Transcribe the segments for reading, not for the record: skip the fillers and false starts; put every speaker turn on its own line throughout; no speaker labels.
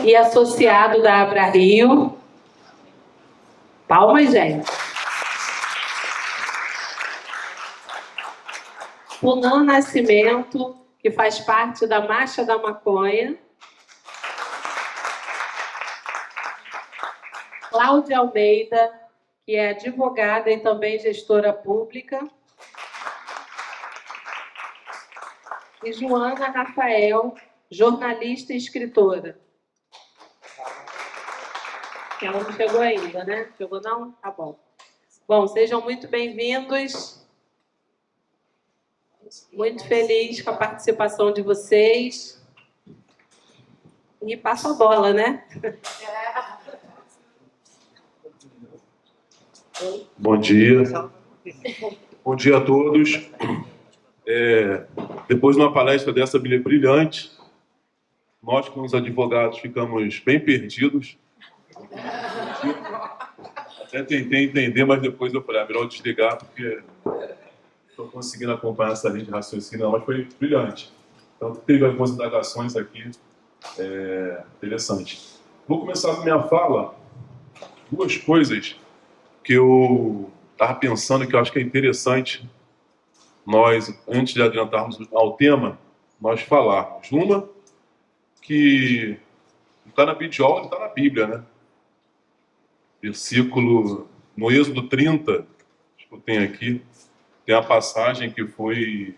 e associado da Abra Rio. Palmas, gente. Punan Nascimento, que faz parte da Marcha da Maconha. Cláudia Almeida, que é advogada e também gestora pública. E Joana Rafael, jornalista e escritora. Ela não chegou ainda, né? Chegou não? Tá bom. Bom, sejam muito bem-vindos. Muito feliz com a participação de vocês. E passo a bola, né?
Bom dia. Bom dia a todos. Depois de uma palestra dessa brilhante, nós, como os advogados, ficamos bem perdidos. Até tentei entender, mas depois eu falei, melhor desligar, porque estou conseguindo acompanhar essa linha de raciocínio, não, mas foi brilhante. Então, teve algumas indagações aqui interessantes. Vou começar com minha fala. Duas coisas que eu estava pensando que eu acho que é interessante nós, antes de adiantarmos ao tema, nós falarmos. Uma, que o canabidiol está na Bíblia, né? Versículo, no Êxodo 30, acho que eu tenho aqui, tem a passagem que foi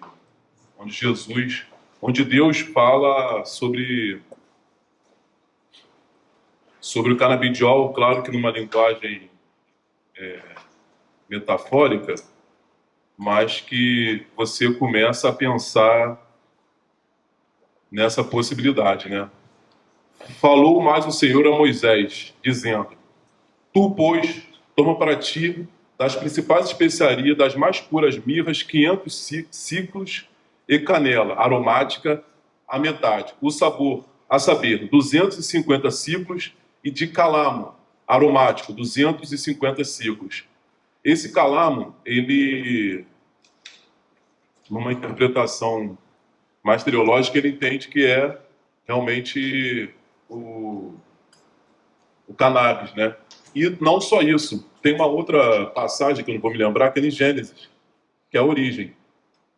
onde Deus fala sobre o canabidiol, claro que numa linguagem metafórica, mas que você começa a pensar nessa possibilidade, né? Falou mais o Senhor a Moisés, dizendo: Tu, pois, toma para ti das principais especiarias, das mais puras mirras, 500 ciclos e canela aromática a metade. O sabor, a saber, 250 ciclos, e de calamo aromático, 250 ciclos. Esse calamo, ele, numa interpretação mais teológica, ele entende que é realmente o cannabis, né? E não só isso, tem uma outra passagem que eu não vou me lembrar, que é em Gênesis, que é a origem.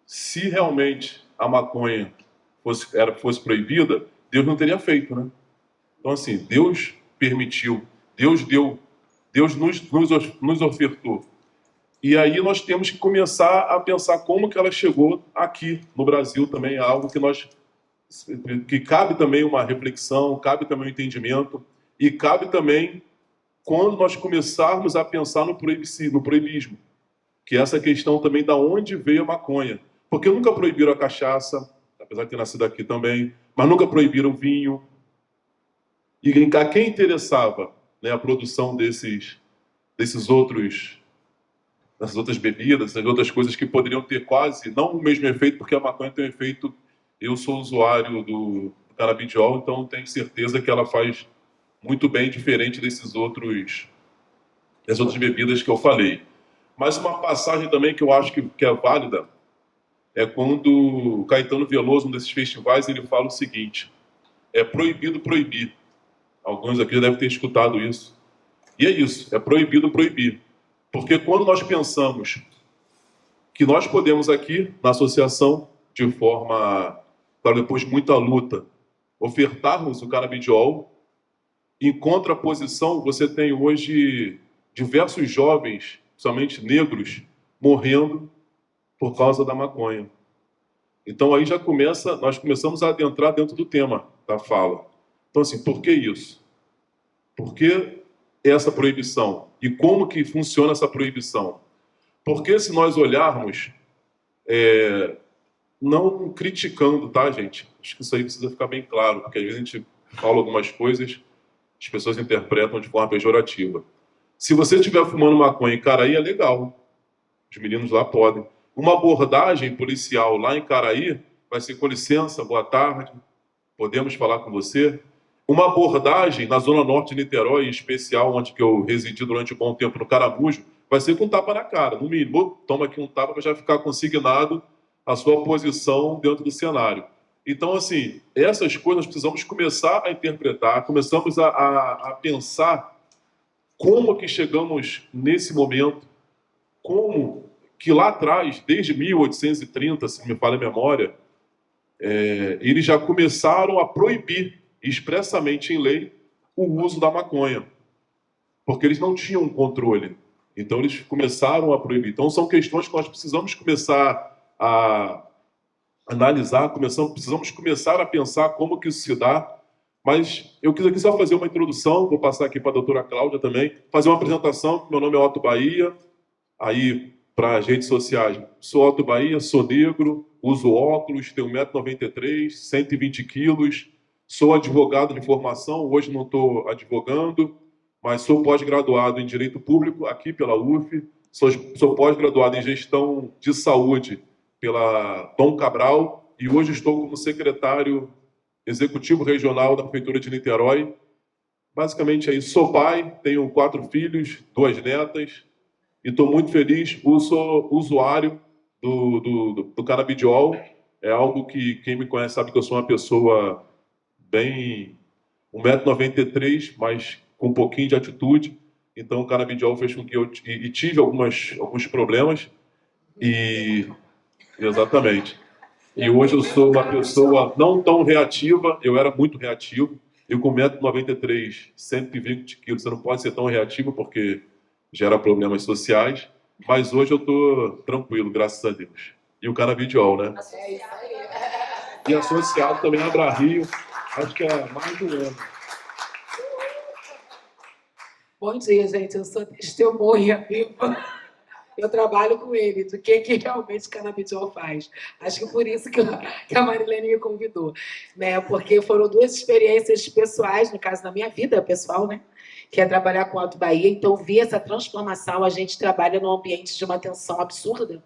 Se realmente a maconha fosse proibida, Deus não teria feito, né? Então, assim, Deus permitiu, Deus nos ofertou. E aí nós temos que começar a pensar como que ela chegou aqui no Brasil também, é algo que cabe também uma reflexão, cabe também um entendimento, e cabe também quando nós começarmos a pensar no proibismo, que é essa questão também da onde veio a maconha. Porque nunca proibiram a cachaça, apesar de ter nascido aqui também, mas nunca proibiram o vinho. E a quem interessava, né, a produção dessas outras bebidas, essas outras coisas que poderiam ter quase, não o mesmo efeito, porque a maconha tem um efeito, eu sou usuário do canabidiol, então tenho certeza que ela faz muito bem, diferente das outras bebidas que eu falei. Mas uma passagem também que eu acho que é válida é quando o Caetano Veloso, num desses festivais, ele fala o seguinte: é proibido proibir. Alguns aqui já devem ter escutado isso. E é isso, é proibido proibir. Porque quando nós pensamos que nós podemos aqui, na associação, de forma, claro, depois de muita luta, ofertarmos o canabidiol, em contraposição, você tem hoje diversos jovens, somente negros, morrendo por causa da maconha. Então aí nós começamos a adentrar dentro do tema da fala. Então assim, por que isso? Por que essa proibição? E como que funciona essa proibição? Porque se nós olharmos, não criticando, tá, gente? Acho que isso aí precisa ficar bem claro, porque às vezes a gente fala algumas coisas, as pessoas interpretam de forma pejorativa. Se você estiver fumando maconha em Caraí, é legal. Os meninos lá podem. Uma abordagem policial lá em Caraí vai ser: com licença, boa tarde, podemos falar com você? Uma abordagem na Zona Norte de Niterói, em especial, onde que eu residi durante um bom tempo, no Caramujo, vai ser com um tapa na cara. No mínimo, toma aqui um tapa para já ficar consignado a sua posição dentro do cenário. Então, assim, essas coisas nós precisamos começar a interpretar, começamos a pensar como que chegamos nesse momento, como que lá atrás, desde 1830, se não me falha a memória, eles já começaram a proibir expressamente em lei o uso da maconha, porque eles não tinham controle. Então, eles começaram a proibir. Então, são questões que nós precisamos começar a analisar, precisamos começar a pensar como que isso se dá. Mas eu quis aqui só fazer uma introdução, vou passar aqui para a doutora Cláudia também, fazer uma apresentação. Meu nome é Otto Bahia, aí para as redes sociais. Sou Otto Bahia, sou negro, uso óculos, tenho 1,93 m, 120 quilos, sou advogado de formação, hoje não estou advogando, mas sou pós-graduado em Direito Público aqui pela UF, sou pós-graduado em Gestão de Saúde pela Dom Cabral e hoje estou como secretário executivo regional da Prefeitura de Niterói. Basicamente é isso. Sou pai, tenho 4 filhos, 2 netas e estou muito feliz. Sou usuário do canabidiol. É algo que quem me conhece sabe que eu sou uma pessoa bem 1,93 m, mas com um pouquinho de atitude. Então o canabidiol fez com que eu tive alguns problemas. Exatamente. E hoje eu sou uma pessoa não tão reativa, eu era muito reativo. Eu com 1,93 m, 120 quilos, você não pode ser tão reativo porque gera problemas sociais. Mas hoje eu estou tranquilo, graças a Deus. E o canabidiol, né? E associado também a Abra-Rio, acho que há mais de um ano.
Bom dia, gente. Eu sou testemunha viva. Eu trabalho com ele, do que realmente o canabidiol faz. Acho que por isso que a Marilene me convidou, né? Porque foram 2 experiências pessoais, no caso da minha vida pessoal, né? Que é trabalhar com o Otto Bahia. Então, vi essa transformação. A gente trabalha num ambiente de uma tensão absurda.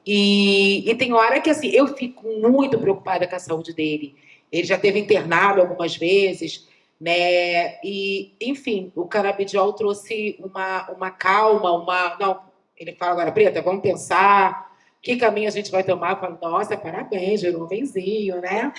E tem hora que, assim, eu fico muito preocupada com a saúde dele. Ele já teve internado algumas vezes, né? E, enfim, o canabidiol trouxe uma calma, Não, ele fala agora, Preta, vamos pensar que caminho a gente vai tomar. Eu falo, nossa, parabéns, gerou um benzinho, né?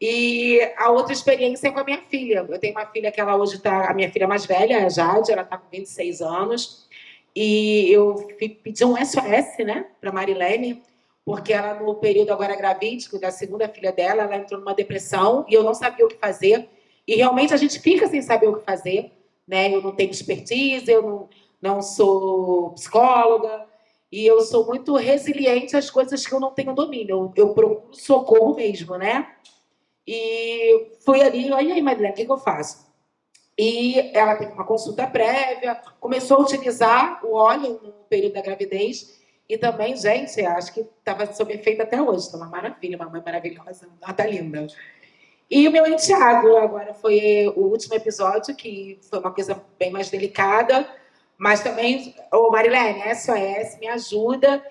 E a outra experiência é com a minha filha. Eu tenho uma filha que ela hoje está... A minha filha mais velha, a Jade, ela está com 26 anos. E eu pedi um SOS, né, para Marilene, porque ela, no período agora gravídico da segunda filha dela, ela entrou numa depressão e eu não sabia o que fazer. E realmente a gente fica sem saber o que fazer, né? Eu não tenho expertise, eu não sou psicóloga, e eu sou muito resiliente às coisas que eu não tenho domínio. Eu procuro socorro mesmo, né? E fui ali, olha aí, Marilene, o que eu faço? E ela teve uma consulta prévia, começou a utilizar o óleo no período da gravidez, e também, gente, acho que estava sob efeito até hoje, está uma maravilha, uma mãe maravilhosa, ela está linda. E o meu enteado, agora foi o último episódio, que foi uma coisa bem mais delicada, mas também, Marilene, SOS, me ajuda.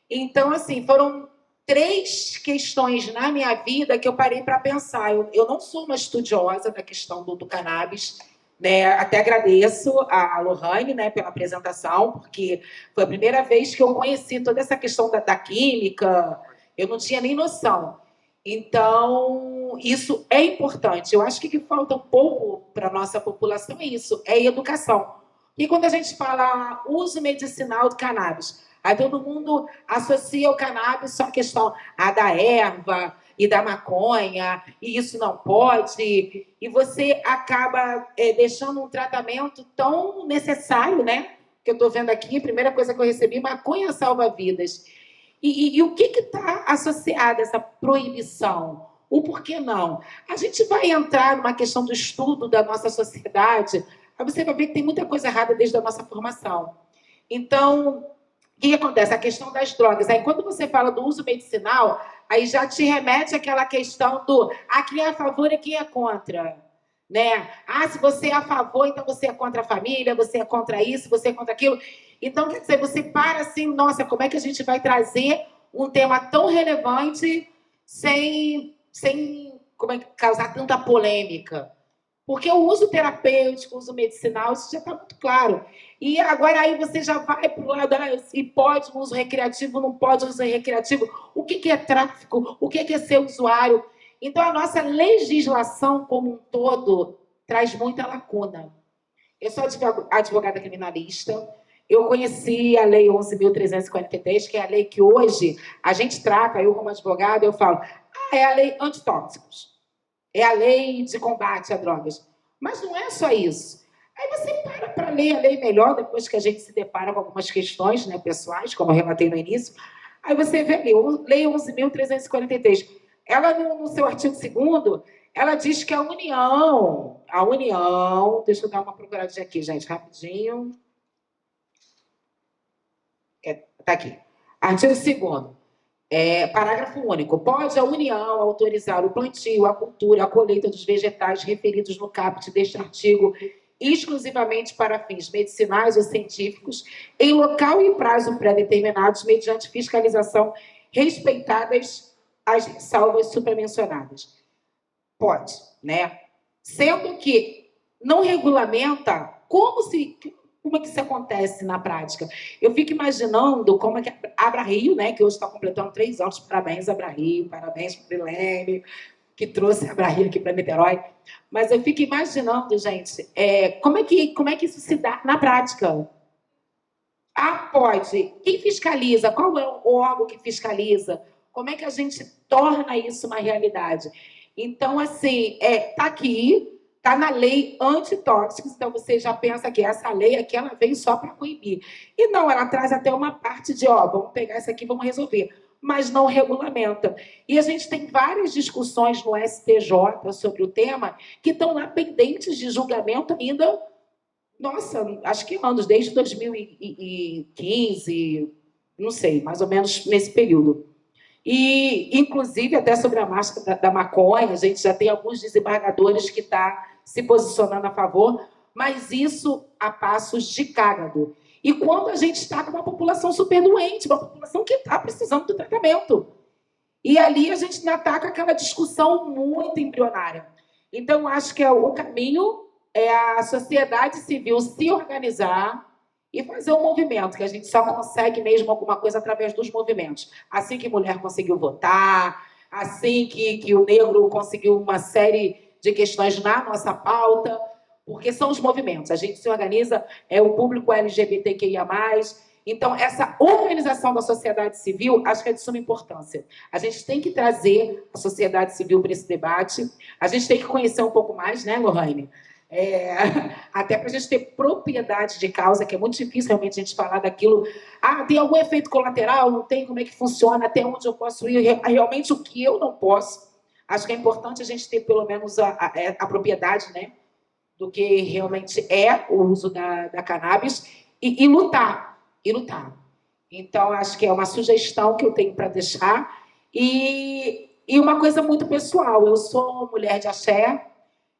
Então, assim, foram 3 questões na minha vida que eu parei para pensar. Eu não sou uma estudiosa da questão do cannabis, né? Até agradeço a Lohane, né, pela apresentação, porque foi a primeira vez que eu conheci toda essa questão da química, eu não tinha nem noção. Então, isso é importante. Eu acho que o que falta um pouco para a nossa população é isso, é educação. E quando a gente fala uso medicinal do cannabis, aí todo mundo associa o cannabis só à questão da erva e da maconha, e isso não pode, e você acaba deixando um tratamento tão necessário, né? Que eu estou vendo aqui, a primeira coisa que eu recebi, maconha salva vidas. E o que está associado a essa proibição? O porquê não? A gente vai entrar numa questão do estudo da nossa sociedade, aí você vai ver que tem muita coisa errada desde a nossa formação. Então, o que acontece? A questão das drogas. Aí, quando você fala do uso medicinal, aí já te remete àquela questão do quem é a favor e quem é contra. Né? Se você é a favor, então você é contra a família, você é contra isso, você é contra aquilo. Então, quer dizer, você para assim, nossa, como é que a gente vai trazer um tema tão relevante sem causar tanta polêmica? Porque o uso terapêutico, o uso medicinal, isso já está muito claro. E agora aí você já vai para o lado, se pode o uso recreativo, não pode o uso recreativo. O que é tráfico? O que é ser usuário? Então, a nossa legislação como um todo traz muita lacuna. Eu sou advogada criminalista, eu conheci a Lei 11.343, que é a lei que hoje a gente trata, eu como advogada, eu falo, é a lei antitóxicos, é a lei de combate a drogas. Mas não é só isso. Aí você para ler a lei melhor, depois que a gente se depara com algumas questões, né, pessoais, como eu relatei no início, aí você vê a Lei 11.343. Ela, no seu artigo 2º, ela diz que a União, deixa eu dar uma procuradinha aqui, gente, rapidinho. Está aqui. Artigo 2º. Parágrafo único. Pode a União autorizar o plantio, a cultura, a colheita dos vegetais referidos no caput deste artigo exclusivamente para fins medicinais ou científicos, em local e prazo pré-determinados, mediante fiscalização respeitadas as ressalvas supramencionadas. Pode, né? Sendo que não regulamenta como é que isso acontece na prática. Eu fico imaginando como é que a Abra Rio, né, que hoje está completando 3 anos, parabéns, Abra Rio, parabéns para o Brilene, que trouxe a Abra Rio aqui para Niterói. Mas eu fico imaginando, gente, como é que isso se dá na prática? Pode. Quem fiscaliza? Qual é o órgão que fiscaliza? Como é que a gente torna isso uma realidade? Então, assim, tá aqui, tá na lei antitóxicos, então você já pensa que essa lei aqui, ela vem só para coibir. E não, ela traz até uma parte de, vamos pegar isso aqui, vamos resolver. Mas não regulamenta. E a gente tem várias discussões no STJ sobre o tema que estão lá pendentes de julgamento ainda, nossa, acho que anos, desde 2015, não sei, mais ou menos nesse período. E, inclusive, até sobre a marcha da maconha, a gente já tem alguns desembargadores que estão se posicionando a favor, mas isso a passos de cágado. E quando a gente está com uma população super doente, uma população que está precisando do tratamento. E ali a gente ainda está com aquela discussão muito embrionária. Então, eu acho que o caminho é a sociedade civil se organizar e fazer um movimento, que a gente só consegue mesmo alguma coisa através dos movimentos. Assim que a mulher conseguiu votar, assim que o negro conseguiu uma série de questões na nossa pauta, porque são os movimentos. A gente se organiza, o público LGBTQIA+. Então, essa organização da sociedade civil, acho que é de suma importância. A gente tem que trazer a sociedade civil para esse debate. A gente tem que conhecer um pouco mais, né, Lohane? Até para a gente ter propriedade de causa, que é muito difícil realmente a gente falar daquilo. Tem algum efeito colateral? Não tem? Como é que funciona? Até onde eu posso ir? Realmente o que eu não posso. Acho que é importante a gente ter pelo menos a propriedade, né, do que realmente é o uso da cannabis e lutar. Então, acho que é uma sugestão que eu tenho para deixar. E uma coisa muito pessoal. Eu sou mulher de axé,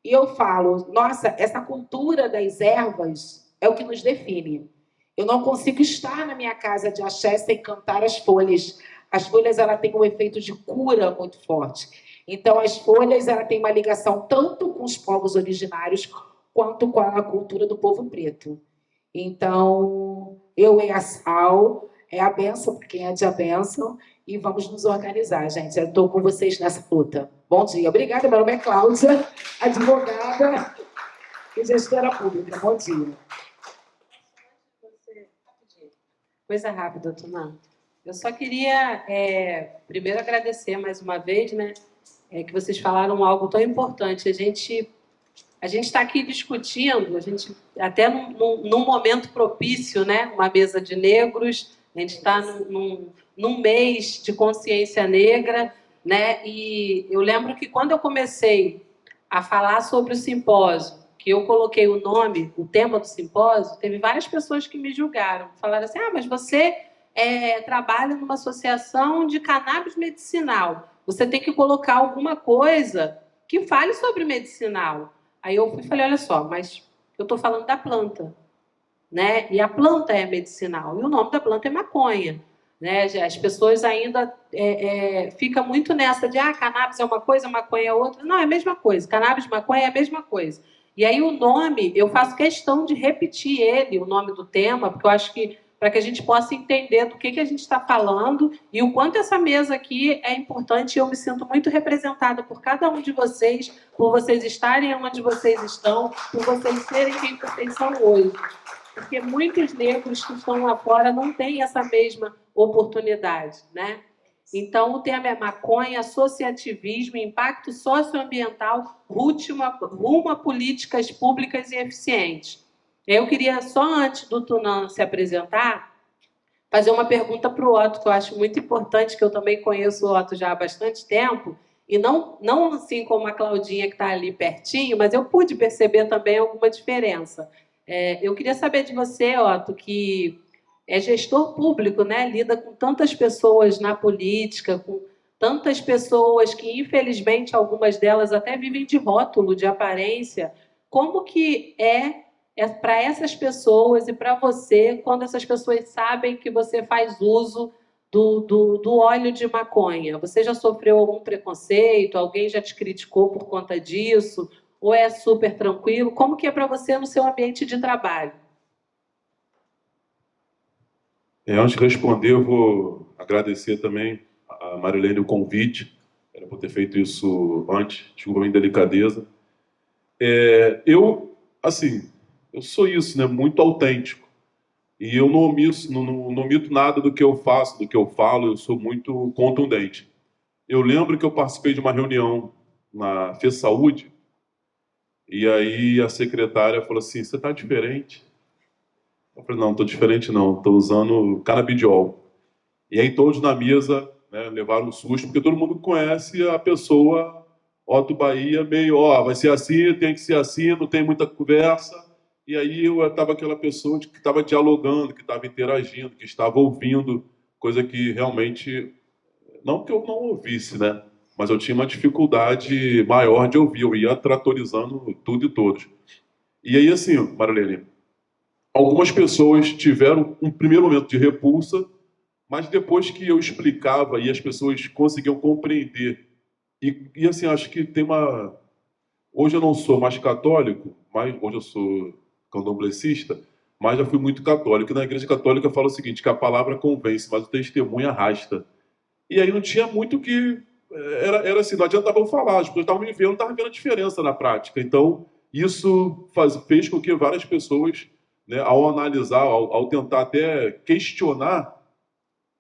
e eu falo, nossa, essa cultura das ervas é o que nos define. Eu não consigo estar na minha casa de axé sem cantar as folhas. As folhas, ela tem um efeito de cura muito forte. Então, as folhas, ela tem uma ligação tanto com os povos originários quanto com a cultura do povo preto. Então, eu e a Sal, a bênção para quem é de a bênção, e vamos nos organizar, gente. Eu estou com vocês nessa luta. Bom dia. Obrigada, meu nome é Cláudia, advogada e gestora pública. Bom dia.
Coisa rápida, Tomás. Eu só queria, primeiro, agradecer mais uma vez, né, que vocês falaram algo tão importante. A gente está aqui discutindo, até num momento propício, né, uma mesa de negros, a gente está num mês de consciência negra, né, e eu lembro que quando eu comecei a falar sobre o simpósio, que eu coloquei o tema do simpósio, teve várias pessoas que me julgaram, falaram assim, mas você trabalha numa associação de cannabis medicinal, você tem que colocar alguma coisa que fale sobre medicinal. Aí eu falei, olha só, mas eu estou falando da planta, né? E a planta é medicinal, e o nome da planta é maconha, né? As pessoas ainda ficam muito nessa de cannabis é uma coisa, maconha é outra. Não, é a mesma coisa, cannabis e maconha é a mesma coisa. E aí o nome, eu faço questão de repetir o nome do tema, porque eu acho que para que a gente possa entender do que a gente está falando e o quanto essa mesa aqui é importante. Eu me sinto muito representada por cada um de vocês, por vocês estarem onde vocês estão, por vocês serem quem vocês são hoje. Porque muitos negros que estão lá fora não têm essa mesma oportunidade, né? Então, o tema é maconha, associativismo, impacto socioambiental, rumo a políticas públicas e eficientes. Eu queria, só antes do Tunan se apresentar, fazer uma pergunta para o Otto, que eu acho muito importante, que eu também conheço o Otto já há bastante tempo, e não assim como a Claudinha, que está ali pertinho, mas eu pude perceber também alguma diferença. Eu queria saber de você, Otto, que é gestor público, né? Lida com tantas pessoas na política, com tantas pessoas que, infelizmente, algumas delas até vivem de rótulo, de aparência. Como que é para essas pessoas e para você, quando essas pessoas sabem que você faz uso do óleo de maconha? Você já sofreu algum preconceito? Alguém já te criticou por conta disso? Ou é super tranquilo? Como que é para você no seu ambiente de trabalho?
Antes de responder, eu vou agradecer também a Marilene o convite, era por ter feito isso antes, desculpa a minha delicadeza. Eu sou isso, né? Muito autêntico. E eu não omito nada do que eu faço, do que eu falo, eu sou muito contundente. Eu lembro que eu participei de uma reunião na FESaúde, e aí a secretária falou assim, você está diferente? Eu falei, não estou diferente não, estou usando canabidiol. E aí todos na mesa, né, levaram um susto, porque todo mundo conhece a pessoa Otto Bahia, meio, vai ser assim, tem que ser assim, não tem muita conversa. E aí eu estava aquela pessoa que estava dialogando, que estava interagindo, que estava ouvindo, coisa que realmente, não que eu não ouvisse, né? Mas eu tinha uma dificuldade maior de ouvir, eu ia tratorizando tudo e todos. E aí, assim, Marilene, algumas pessoas tiveram um primeiro momento de repulsa, mas depois que eu explicava e as pessoas conseguiam compreender, e assim, acho que tem uma... Hoje eu não sou mais católico, mas hoje eu sou candomblessista, mas já fui muito católico. E na Igreja Católica fala o seguinte, que a palavra convence, mas o testemunho arrasta. E aí não tinha muito que... Era assim, não adiantava eu falar, as pessoas estavam me vendo, estavam vendo a diferença na prática. Então, isso fez com que várias pessoas, né, ao analisar, ao tentar até questionar,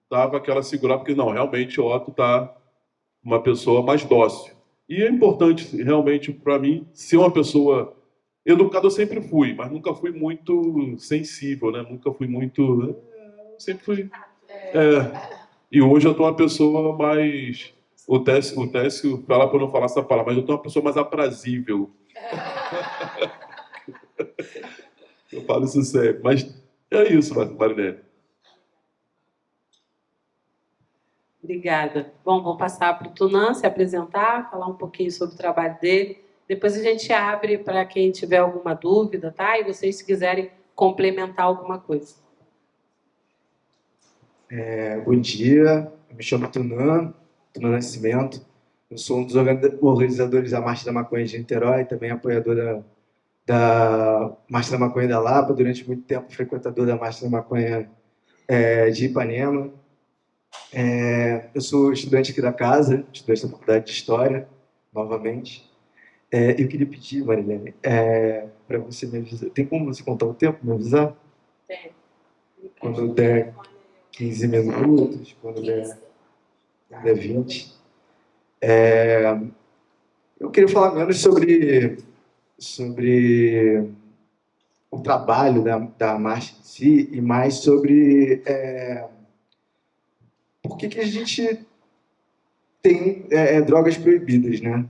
dava aquela segurada, porque não, realmente o Otto está uma pessoa mais dócil. E é importante, realmente, para mim, ser uma pessoa educada. Eu sempre fui, mas nunca fui muito sensível, né? Nunca fui muito... Sempre fui... E hoje eu estou uma pessoa mais... O Técio fala para eu não falar essa palavra, mas eu estou uma pessoa mais aprazível. Eu falo isso sempre. Mas é isso, Marilene.
Obrigada. Bom, vou passar para o Tunan se apresentar, falar um pouquinho sobre o trabalho dele. Depois a gente abre para quem tiver alguma dúvida, tá? E vocês, se quiserem complementar alguma coisa.
Bom dia, eu me chamo Tunan Nascimento. Eu sou um dos organizadores da Marcha da Maconha de Niterói, também apoiador da Marcha da Maconha da Lapa, durante muito tempo frequentador da Marcha da Maconha de Ipanema. Eu sou estudante aqui da casa, estudante da Faculdade de História, novamente. Eu queria pedir, Marilene, para você me avisar. Tem como você contar o tempo, me avisar?
Tem.
Quando der 15 minutos, quando der 20. Eu queria falar menos sobre o trabalho da marcha em si e mais sobre por que a gente tem drogas proibidas, né?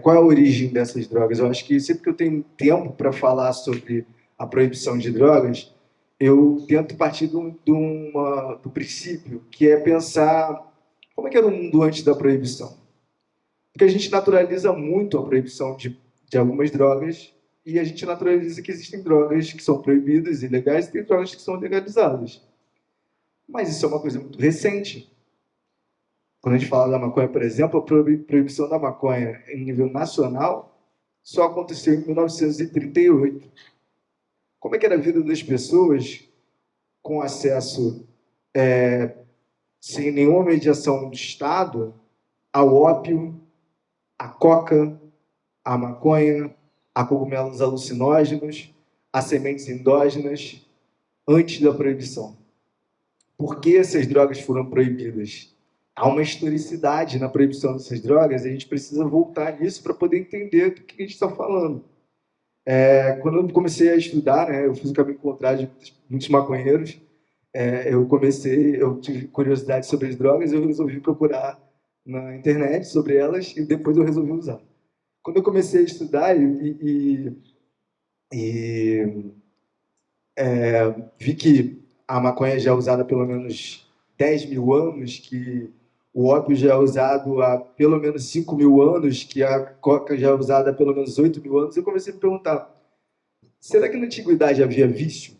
Qual é a origem dessas drogas? Eu acho que sempre que eu tenho tempo para falar sobre a proibição de drogas, eu tento partir do princípio, que é pensar como é que era o mundo antes da proibição. Porque a gente naturaliza muito a proibição de algumas drogas e a gente naturaliza que existem drogas que são proibidas e ilegais e tem drogas que são legalizadas. Mas isso é uma coisa muito recente. Quando a gente fala da maconha, por exemplo, a proibição da maconha em nível nacional só aconteceu em 1938. Como é que era a vida das pessoas com acesso sem nenhuma mediação do Estado ao ópio, à coca, à maconha, a cogumelos alucinógenos, a sementes endógenas, antes da proibição. Por que essas drogas foram proibidas? Há uma historicidade na proibição dessas drogas e a gente precisa voltar nisso para poder entender do que a gente está falando. Quando eu comecei a estudar, né, eu fiz o caminho contrário de muitos maconheiros, eu tive curiosidade sobre as drogas, eu resolvi procurar na internet sobre elas e depois eu resolvi usar. Quando eu comecei a estudar vi que a maconha já é usada há pelo menos 10 mil anos, que o ópio já é usado há pelo menos 5 mil anos, que a coca já é usada há pelo menos 8 mil anos, eu comecei a me perguntar, será que na antiguidade havia vício?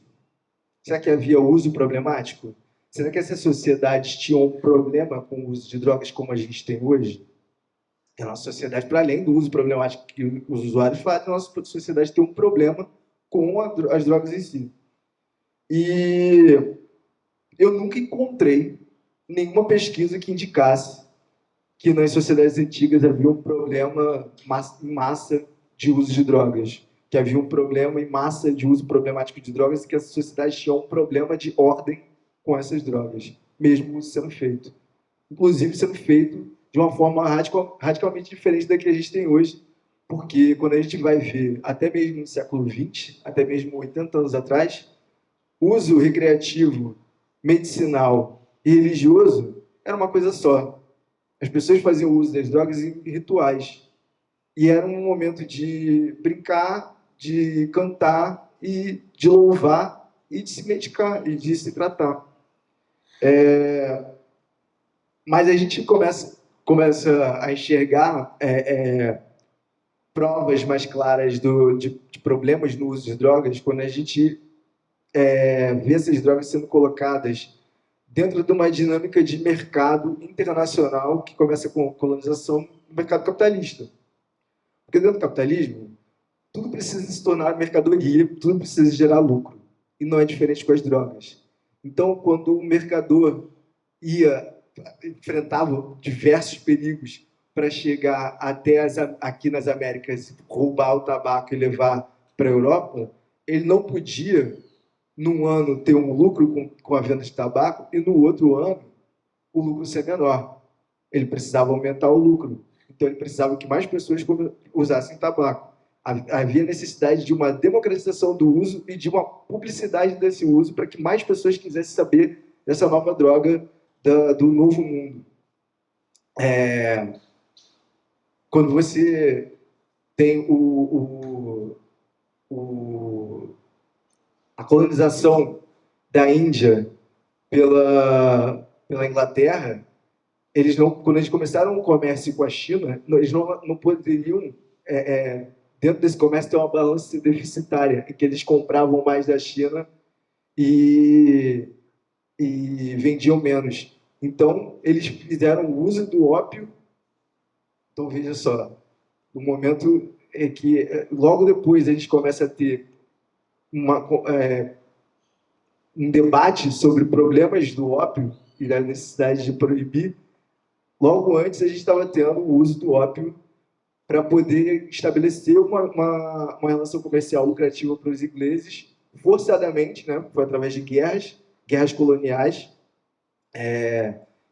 Será que havia uso problemático? Será que essas sociedades tinham um problema com o uso de drogas como a gente tem hoje? A nossa sociedade, para além do uso problemático que os usuários fazem, a nossa sociedade tem um problema com as drogas em si. E eu nunca encontrei nenhuma pesquisa que indicasse que nas sociedades antigas havia um problema em massa de uso de drogas, que havia um problema em massa de uso problemático de drogas e que essa sociedade tinha um problema de ordem com essas drogas, mesmo sendo feito. Inclusive sendo feito de uma forma radicalmente diferente da que a gente tem hoje, porque quando a gente vai ver, até mesmo no século XX, até mesmo 80 anos atrás, uso recreativo, medicinal e religioso era uma coisa só. As pessoas faziam uso das drogas em rituais. E era um momento de brincar, de cantar, e de louvar, e de se medicar, e de se tratar. Mas a gente começa a enxergar provas mais claras de problemas no uso de drogas quando a gente vê essas drogas sendo colocadas dentro de uma dinâmica de mercado internacional que começa com a colonização do mercado capitalista. Porque dentro do capitalismo, tudo precisa se tornar mercadoria, tudo precisa gerar lucro. E não é diferente com as drogas. Então, quando o mercador enfrentava diversos perigos para chegar até aqui nas Américas, roubar o tabaco e levar para a Europa, ele não podia, num ano, ter um lucro com a venda de tabaco e, no outro ano, o lucro ser menor. Ele precisava aumentar o lucro. Então, ele precisava que mais pessoas usassem tabaco. Havia necessidade de uma democratização do uso e de uma publicidade desse uso para que mais pessoas quisessem saber dessa nova droga do novo mundo. Quando você tem a colonização da Índia pela Inglaterra, quando eles começaram o comércio com a China, eles não poderiam, dentro desse comércio, ter uma balança deficitária, em que eles compravam mais da China e vendiam menos. Então, eles fizeram uso do ópio. Então, veja só, no momento em que, logo depois, a gente começa a ter um debate sobre problemas do ópio e da necessidade de proibir, logo antes a gente estava tendo o uso do ópio para poder estabelecer uma relação comercial lucrativa para os ingleses, forçadamente, né? Foi através de guerras coloniais,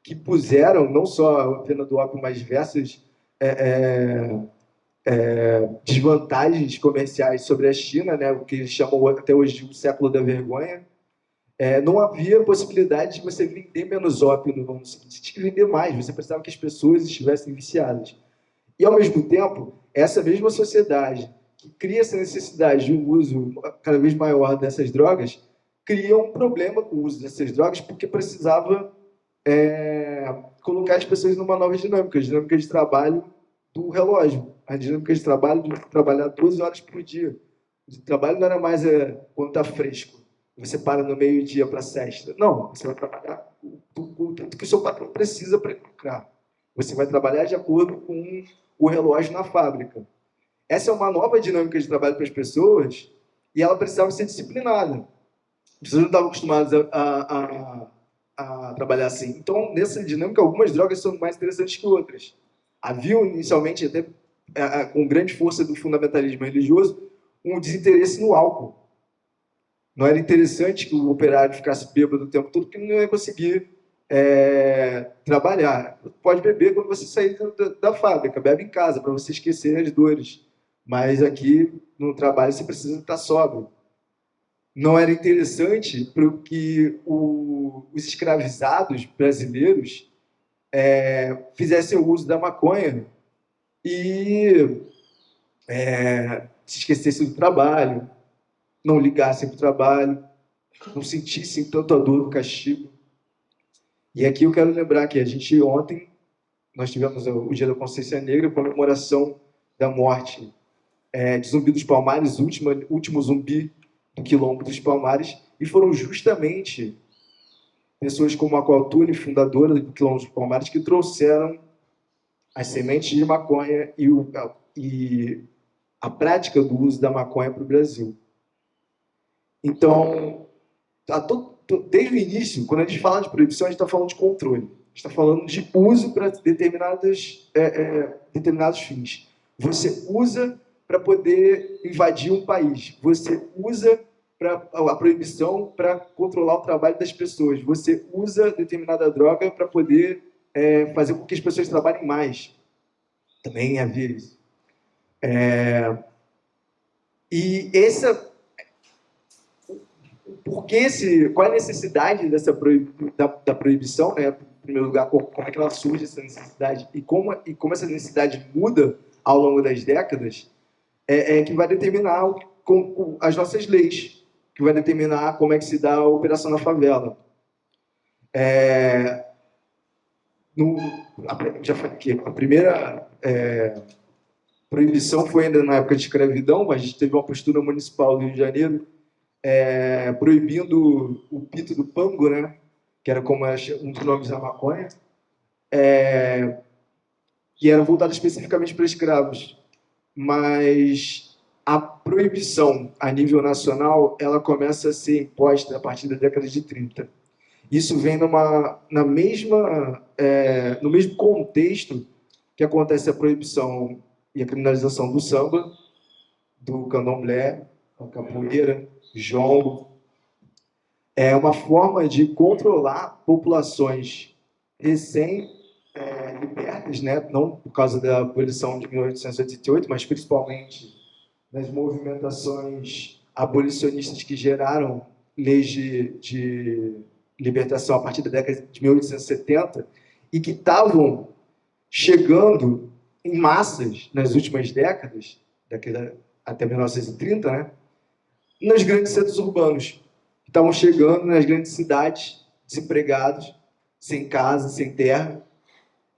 que puseram não só a venda do ópio, mas diversas desvantagens comerciais sobre a China, né? O que eles chamam até hoje de um século da vergonha. Não havia possibilidade de você vender menos ópio no mundo. Você tinha que vender mais, você precisava que as pessoas estivessem viciadas. E, ao mesmo tempo, essa mesma sociedade que cria essa necessidade de um uso cada vez maior dessas drogas, cria um problema com o uso dessas drogas, porque precisava colocar as pessoas numa nova dinâmica, a dinâmica de trabalho do relógio, a dinâmica de trabalho de trabalhar 12 horas por dia. O trabalho não era mais quando está fresco, você para no meio-dia para a sexta. Não, você vai trabalhar o tanto que o seu patrão precisa para lucrar. Você vai trabalhar de acordo com o relógio na fábrica. Essa é uma nova dinâmica de trabalho para as pessoas e ela precisava ser disciplinada. pessoas não estavam acostumadas a trabalhar assim. Então, nessa dinâmica, algumas drogas são mais interessantes que outras. Havia, inicialmente, até com grande força do fundamentalismo religioso, um desinteresse no álcool. Não era interessante que o operário ficasse bêbado o tempo todo, porque não ia conseguir trabalhar. Pode beber quando você sair da fábrica, bebe em casa, para você esquecer as dores. Mas aqui, no trabalho, você precisa estar sóbrio. Não era interessante para que os escravizados brasileiros fizessem o uso da maconha e se esquecessem do trabalho, não ligassem para o trabalho, não sentissem tanto a dor do castigo. E aqui eu quero lembrar que ontem, nós tivemos o Dia da Consciência Negra, a comemoração da morte de Zumbi dos Palmares, o último zumbi do Quilombo dos Palmares, e foram justamente pessoas como a Coaltune, fundadora do Quilombo dos Palmares, que trouxeram as sementes de maconha e a prática do uso da maconha para o Brasil. Então, desde o início, quando a gente fala de proibição, a gente está falando de controle. A gente está falando de uso para determinados fins. Você usa para poder invadir um país. Você usa a proibição para controlar o trabalho das pessoas. Você usa determinada droga para poder fazer com que as pessoas trabalhem mais. Também havia isso. Qual é a necessidade da proibição, né? Em primeiro lugar, como é que ela surge, essa necessidade, e como essa necessidade muda ao longo das décadas, que vai determinar as nossas leis, que vai determinar como é que se dá a operação na favela. Já falei aqui, a primeira proibição foi ainda na época de escravidão, mas a gente teve uma postura municipal do Rio de Janeiro proibindo o pito do pango, né? Que era como um dos nomes da maconha, que era voltado especificamente para escravos. Mas a proibição a nível nacional ela começa a ser imposta a partir da década de 30. Isso vem no mesmo contexto que acontece a proibição e a criminalização do samba, do candomblé, da capoeira, jongo. É uma forma de controlar populações recém-libertas, né? Não por causa da abolição de 1888, mas principalmente nas movimentações abolicionistas que geraram leis de libertação a partir da década de 1870 e que estavam chegando em massas nas últimas décadas, até 1930, né? Nos grandes centros urbanos. Estavam chegando nas grandes cidades, desempregados, sem casa, sem terra.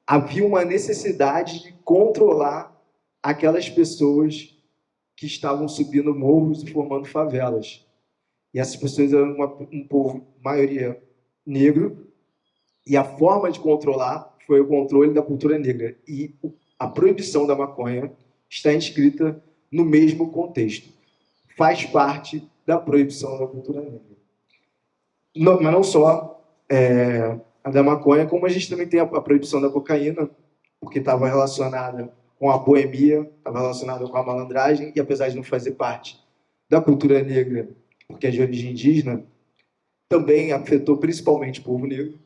Havia uma necessidade de controlar aquelas pessoas que estavam subindo morros e formando favelas. E essas pessoas eram um povo, maioria, negro, e a forma de controlar foi o controle da cultura negra. E a proibição da maconha está inscrita no mesmo contexto. Faz parte da proibição da cultura negra. Mas não só a da maconha, como a gente também tem a proibição da cocaína, porque estava relacionada com a boemia, estava relacionada com a malandragem, e apesar de não fazer parte da cultura negra, porque é de origem indígena, também afetou principalmente o povo negro,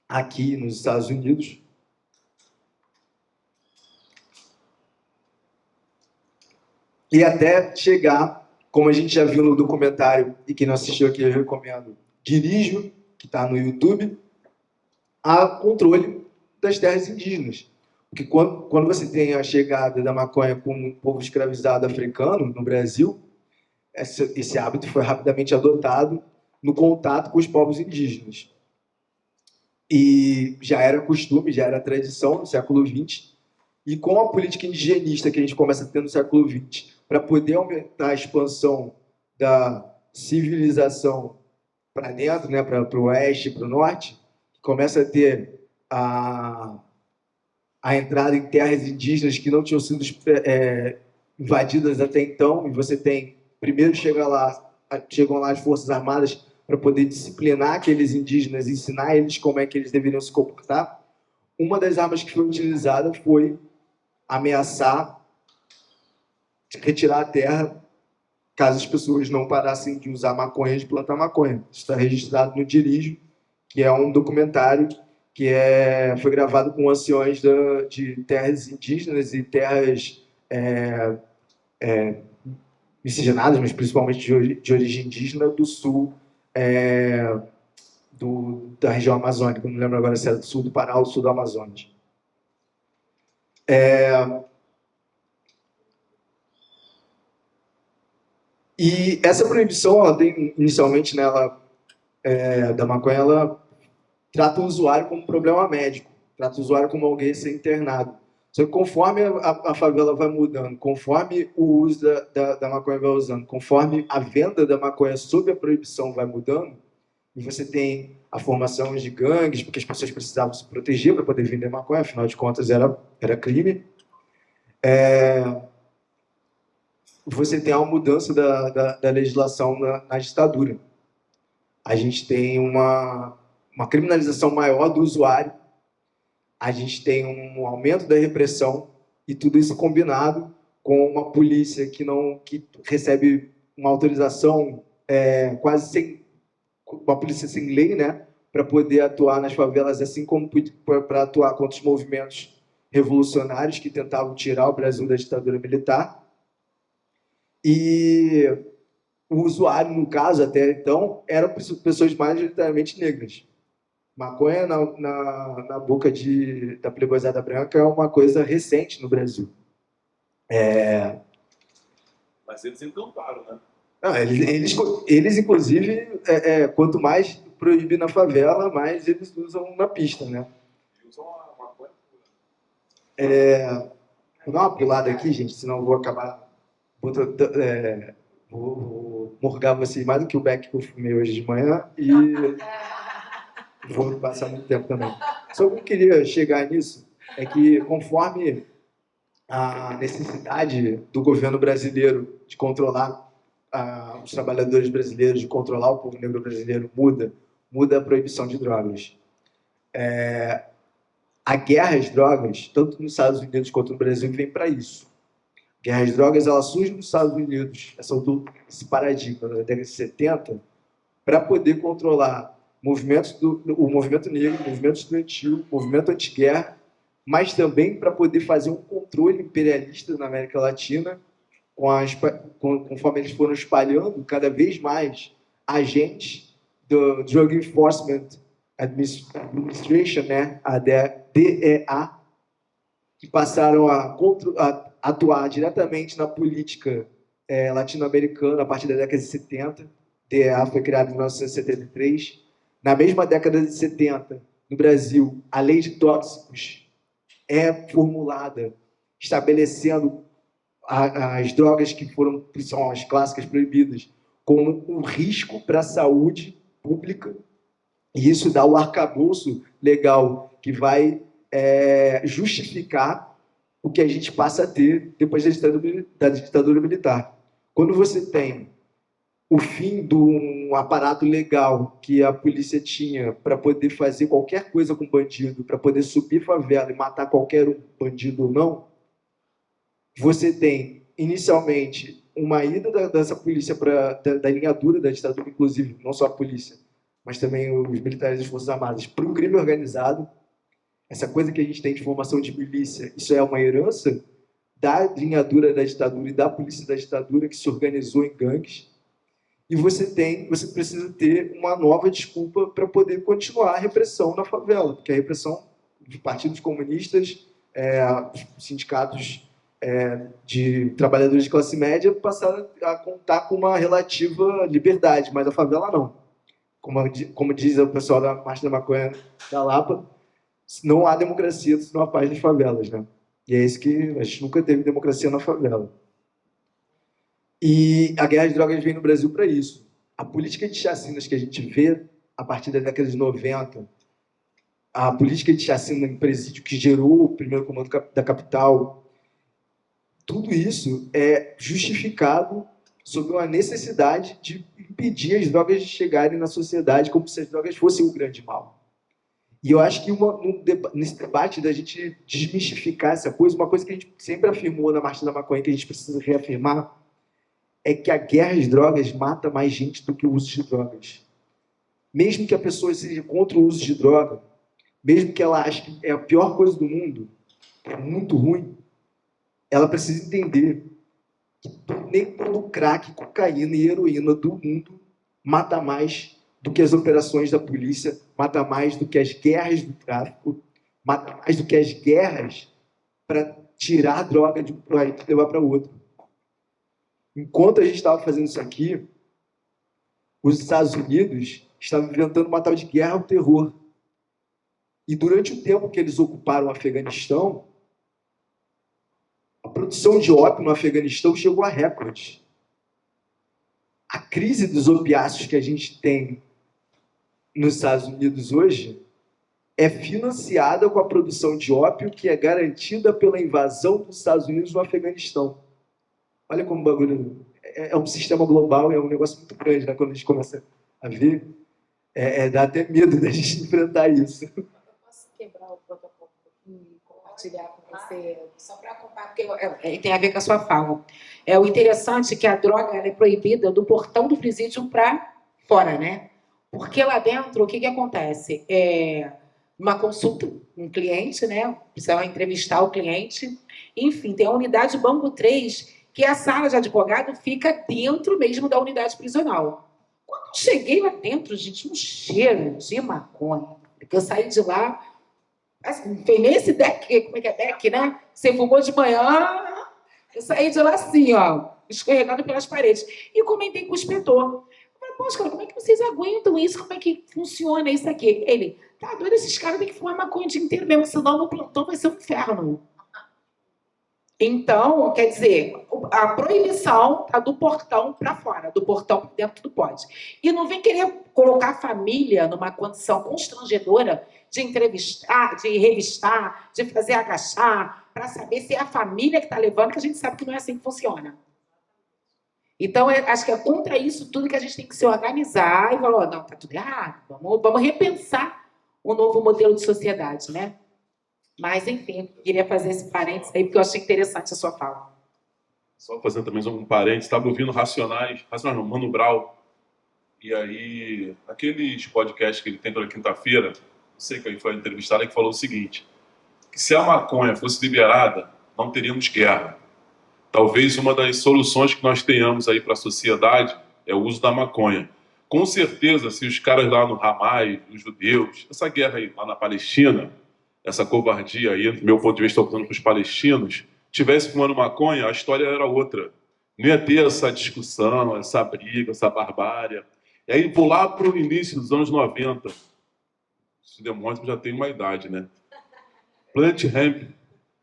aqui nos Estados Unidos. E até chegar, como a gente já viu no documentário, e quem não assistiu aqui eu recomendo, Dirijo, que está no YouTube, a controle das terras indígenas. Porque quando você tem a chegada da maconha com um povo escravizado africano no Brasil, esse hábito foi rapidamente adotado no contato com os povos indígenas. E já era costume, já era tradição no século XX. E com a política indigenista que a gente começa a ter no século XX, para poder aumentar a expansão da civilização para dentro, né, para o oeste, para o norte, começa a ter a entrada em terras indígenas que não tinham sido invadidas até então, e você tem, primeiro chegam lá as Forças Armadas para poder disciplinar aqueles indígenas, ensinar eles como é que eles deveriam se comportar, uma das armas que foi utilizada foi ameaçar retirar a terra caso as pessoas não parassem de usar maconha e de plantar maconha. Isso está registrado no Dirijo, que é um documentário que foi gravado com anciões de terras indígenas e terras miscigenadas, mas principalmente de origem indígena, do sul da região amazônica. Não lembro agora se era do sul do Pará ou do sul do Amazonas. E essa proibição, ela tem, inicialmente, da maconha, ela trata o usuário como problema médico, trata o usuário como alguém a ser internado. Só que conforme a favela vai mudando, conforme o uso da maconha vai usando, conforme a venda da maconha sob a proibição vai mudando, e você tem a formação de gangues, porque as pessoas precisavam se proteger para poder vender maconha, afinal de contas era crime. Você tem a mudança da legislação na ditadura. A gente tem uma criminalização maior do usuário, a gente tem um aumento da repressão, e tudo isso combinado com uma polícia que recebe uma autorização quase sem... uma polícia sem lei, né, para poder atuar nas favelas, assim como para atuar contra os movimentos revolucionários que tentavam tirar o Brasil da ditadura militar. E o usuário, no caso, até então, eram pessoas majoritariamente negras. Maconha na boca da playboyzada branca é uma coisa recente no Brasil.
Mas eles encantaram, né?
Não, eles inclusive, quanto mais proíbe na favela, mais eles usam na pista, né?
Eles usam a maconha.
Vou dar uma pulada aqui, gente, senão eu vou acabar... Vou morgar vocês mais do que o beck que eu fumei hoje de manhã e vou passar muito tempo também. Só que eu queria chegar nisso é que, conforme a necessidade do governo brasileiro de controlar os trabalhadores brasileiros, de controlar o povo negro brasileiro, muda a proibição de drogas. A guerra às drogas, tanto nos Estados Unidos quanto no Brasil, vem para isso. A guerra às drogas, ela surge nos Estados Unidos, esse paradigma da década de 70, para poder controlar o movimento negro, o movimento estudantil, o movimento anti-guerra, mas também para poder fazer um controle imperialista na América Latina, conforme eles foram espalhando cada vez mais agentes do Drug Enforcement Administration, né, a DEA, que passaram a atuar diretamente na política latino-americana a partir da década de 70. DEA foi criada em 1973. Na mesma década de 70, no Brasil, a lei de tóxicos é formulada, estabelecendo as drogas que são as clássicas proibidas como um risco para a saúde pública, e isso dá o arcabouço legal que vai justificar o que a gente passa a ter depois da ditadura militar. Quando você tem o fim de um aparato legal que a polícia tinha para poder fazer qualquer coisa com bandido, para poder subir favela e matar qualquer bandido ou não, você tem, inicialmente, uma ida dessa polícia da linha dura da ditadura, inclusive, não só a polícia, mas também os militares das Forças Armadas, para o crime organizado. Essa coisa que a gente tem de formação de milícia, isso é uma herança da linha dura da ditadura e da polícia da ditadura, que se organizou em gangues. E você precisa ter uma nova desculpa para poder continuar a repressão na favela, porque a repressão dos partidos comunistas, sindicatos de trabalhadores de classe média passaram a contar com uma relativa liberdade, mas a favela não. Como diz o pessoal da Marcha da Maconha da Lapa, não há democracia se não há paz nas favelas, né? E é isso que a gente nunca teve democracia na favela. E a guerra de drogas vem no Brasil para isso. A política de chacinas que a gente vê a partir da década de 90, a política de chacina em presídio que gerou o primeiro comando da capital, tudo isso é justificado sobre uma necessidade de impedir as drogas de chegarem na sociedade como se as drogas fossem o grande mal. E eu acho que nesse debate da gente desmistificar essa coisa, uma coisa que a gente sempre afirmou na Marcha da Maconha, que a gente precisa reafirmar, é que a guerra às drogas mata mais gente do que o uso de drogas. Mesmo que a pessoa seja contra o uso de droga, mesmo que ela ache que é a pior coisa do mundo, é muito ruim, ela precisa entender que nem todo crack, cocaína e heroína do mundo mata mais do que as operações da polícia, mata mais do que as guerras do tráfico, mata mais do que as guerras para tirar a droga de um país e levar para outro. Enquanto a gente estava fazendo isso aqui, os Estados Unidos estavam inventando uma tal de guerra ao terror. E durante o tempo que eles ocuparam o Afeganistão, a produção de ópio no Afeganistão chegou a recorde. A crise dos opiáceos que a gente tem nos Estados Unidos hoje é financiada com a produção de ópio que é garantida pela invasão dos Estados Unidos no Afeganistão. Olha como o bagulho é um sistema global, é um negócio muito grande, né? Quando a gente começa a ver, dá até medo da gente enfrentar isso.
Eu posso quebrar o protocolo e compartilhar com você, só para acompanhar, porque tem a ver com a sua fala. O interessante é que a droga ela é proibida do portão do presídio para fora, né? Porque lá dentro, o que acontece? Uma consulta, um cliente, né? Precisa entrevistar o cliente. Enfim, tem a unidade Banco 3, que a sala de advogado fica dentro mesmo da unidade prisional. Quando eu cheguei lá dentro, gente, um cheiro de maconha. Porque eu saí de lá, assim, foi nesse deck, como é que é deck, né? Você fumou de manhã, eu saí de lá assim, ó, escorregando pelas paredes. E comentei com o inspetor. Poxa, cara, como é que vocês aguentam isso? Como é que funciona isso aqui? Ele, tá doido, esses caras têm que fumar maconha o dia inteiro mesmo, senão no plantão vai ser um inferno. Então, quer dizer, a proibição está do portão para fora, do portão para dentro tudo pode. E não vem querer colocar a família numa condição constrangedora de entrevistar, de revistar, de fazer agachar, para saber se é a família que está levando, que a gente sabe que não é assim que funciona. Então, acho que é contra isso tudo que a gente tem que se organizar e falar, não, está tudo errado, vamos repensar um novo modelo de sociedade, né? Mas, enfim, queria fazer esse parênteses aí, porque eu achei interessante a sua fala.
Só fazendo também um parênteses, estava ouvindo Racionais não, Mano Brown, e aí, aqueles podcasts que ele tem toda quinta-feira, não sei que ele foi entrevistado, que falou o seguinte, que se a maconha fosse liberada, não teríamos guerra. Talvez uma das soluções que nós tenhamos aí para a sociedade é o uso da maconha. Com certeza, se os caras lá no Hamas, os judeus, essa guerra aí lá na Palestina, essa covardia aí, do meu ponto de vista, voltando para os palestinos, tivesse fumando maconha, a história era outra. Não ia ter essa discussão, essa briga, essa barbárie. E aí, vou lá para o início dos anos 90. Isso demonstra que já tem uma idade, né? Plant hemp.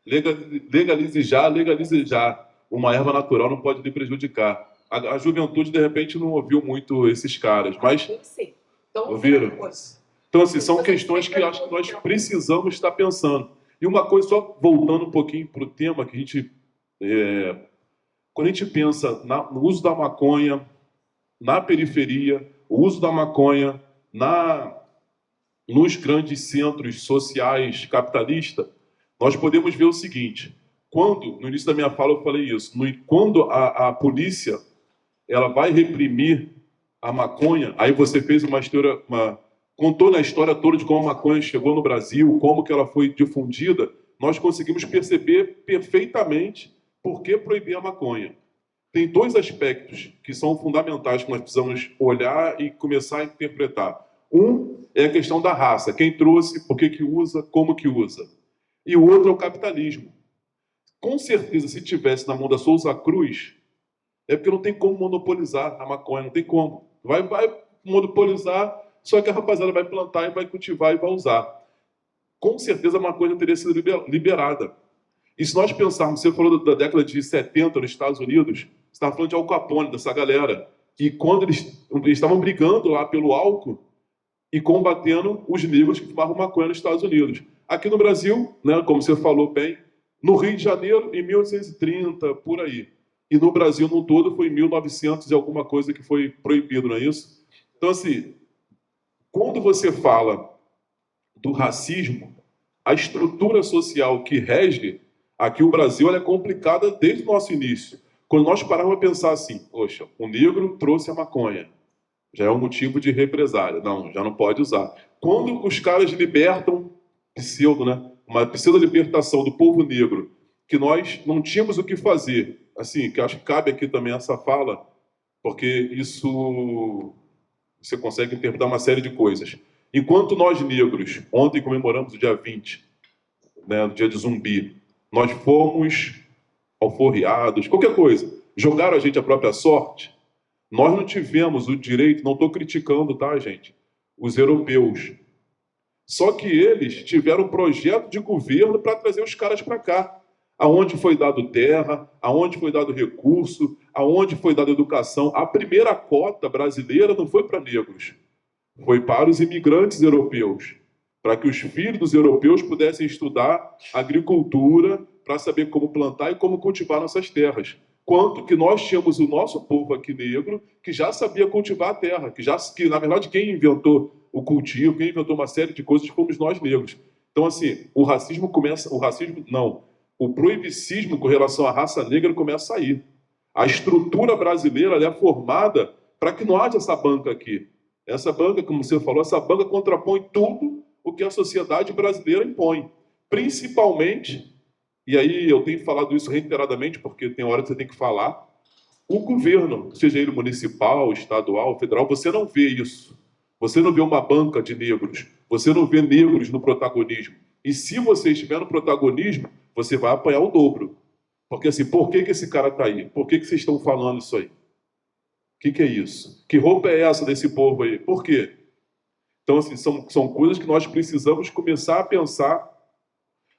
Legalize já. Uma erva natural não pode lhe prejudicar. A juventude, de repente, não ouviu muito esses caras, mas... Ouviram? Então, assim, são questões que acho que nós precisamos estar pensando. E uma coisa, só voltando um pouquinho para o tema, que a gente... quando a gente pensa no uso da maconha na periferia, o uso da maconha nos grandes centros sociais capitalistas, nós podemos ver o seguinte... no início da minha fala eu falei isso, quando a polícia ela vai reprimir a maconha, aí você fez uma história, contou na história toda de como a maconha chegou no Brasil, como que ela foi difundida, nós conseguimos perceber perfeitamente por que proibir a maconha. Tem dois aspectos que são fundamentais que nós precisamos olhar e começar a interpretar. Um é a questão da raça, quem trouxe, por que usa, como que usa. E o outro é o capitalismo. Com certeza, se tivesse na mão da Souza Cruz, é porque não tem como monopolizar a maconha, não tem como. Vai monopolizar, só que a rapaziada vai plantar e vai cultivar e vai usar. Com certeza a maconha teria sido liberada. E se nós pensarmos, você falou da década de 70 nos Estados Unidos, você estava falando de Al Capone, dessa galera, que quando eles estavam brigando lá pelo álcool e combatendo os negros que fumavam maconha nos Estados Unidos. Aqui no Brasil, né, como você falou bem, no Rio de Janeiro, em 1830, por aí. e no Brasil no todo foi 1900 e alguma coisa que foi proibido, não é isso? Então, assim, quando você fala do racismo, a estrutura social que rege aqui o Brasil ela é complicada desde o nosso início. Quando nós paramos a pensar assim, poxa, o negro trouxe a maconha, já é um motivo de represália. Não, já não pode usar. Quando os caras libertam, né? Uma pseudo-libertação do povo negro, que nós não tínhamos o que fazer, assim, que acho que cabe aqui também essa fala, porque isso você consegue interpretar uma série de coisas. Enquanto nós negros, ontem comemoramos o dia 20, né, o dia de Zumbi, nós fomos alforriados, qualquer coisa, jogaram a gente à própria sorte, nós não tivemos o direito, não estou criticando, tá, gente? Os europeus. Só que eles tiveram um projeto de governo para trazer os caras para cá. Aonde foi dado terra, aonde foi dado recurso, aonde foi dada educação. A primeira cota brasileira não foi para negros, foi para os imigrantes europeus, para que os filhos dos europeus pudessem estudar agricultura, para saber como plantar e como cultivar nossas terras. Quanto que nós tínhamos o nosso povo aqui negro que já sabia cultivar a terra, que na verdade quem inventou o cultivo, quem inventou uma série de coisas fomos nós negros. Então assim, o proibicismo com relação à raça negra começa a sair. A estrutura brasileira ela é formada para que não haja essa banca aqui. Essa banca, como você falou, essa banca contrapõe tudo o que a sociedade brasileira impõe. Principalmente, e aí eu tenho falado isso reiteradamente, porque tem hora que você tem que falar, o governo, seja ele municipal, estadual, federal, você não vê isso. Você não vê uma banca de negros. Você não vê negros no protagonismo. E se você estiver no protagonismo, você vai apanhar o dobro. Porque assim, por que esse cara está aí? Por que vocês estão falando isso aí? O que é isso? Que roupa é essa desse povo aí? Por quê? Então, assim, são coisas que nós precisamos começar a pensar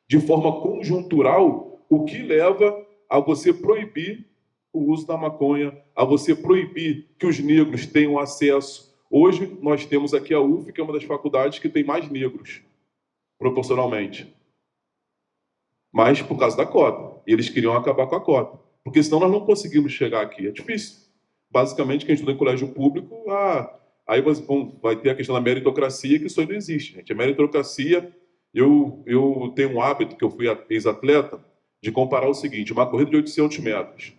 de forma conjuntural o que leva a você proibir o uso da maconha, a você proibir que os negros tenham acesso. Hoje, nós temos aqui a UF, que é uma das faculdades que tem mais negros, proporcionalmente. Mas por causa da cota. E eles queriam acabar com a cota. Porque senão nós não conseguimos chegar aqui. É difícil. Basicamente, quem estuda em colégio público, aí vai ter a questão da meritocracia, que isso aí não existe, gente. A meritocracia, eu tenho um hábito, que eu fui ex-atleta, de comparar o seguinte, uma corrida de 800 metros.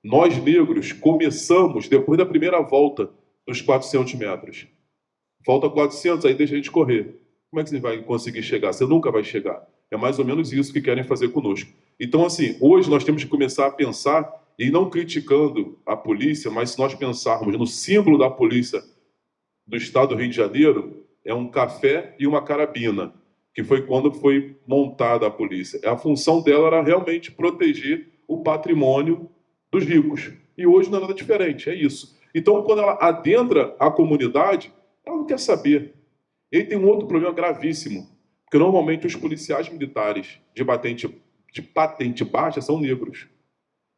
Nós, negros, começamos depois da primeira volta dos 400 metros. Falta 400, aí deixa a gente correr. Como é que você vai conseguir chegar? Você nunca vai chegar. É mais ou menos isso que querem fazer conosco. Então, assim, hoje nós temos que começar a pensar, e não criticando a polícia, mas se nós pensarmos no símbolo da polícia do estado do Rio de Janeiro, é um café e uma carabina, que foi quando foi montada a polícia. A função dela era realmente proteger o patrimônio dos ricos. E hoje não é nada diferente, é isso. Então, quando ela adentra a comunidade, ela não quer saber. E tem um outro problema gravíssimo, porque normalmente os policiais militares de patente baixa são negros.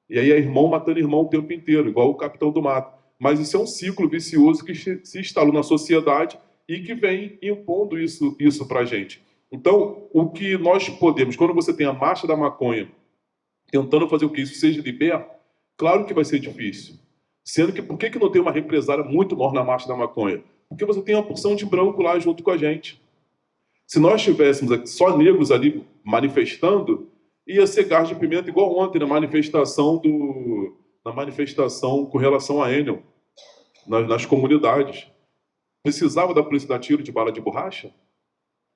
E aí é irmão matando irmão o tempo inteiro, igual o Capitão do Mato. Mas isso é um ciclo vicioso que se instalou na sociedade e que vem impondo isso para a gente. Então, o que nós podemos, quando você tem a marcha da maconha, tentando fazer com que isso seja liberto, claro que vai ser difícil. Sendo que, por que não tem uma represália muito maior na marcha da maconha? Porque você tem uma porção de branco lá junto com a gente. Se nós tivéssemos só negros ali manifestando, ia ser gás de pimenta igual ontem na manifestação com relação a Enel, nas comunidades. Precisava da polícia dar tiro de bala de borracha?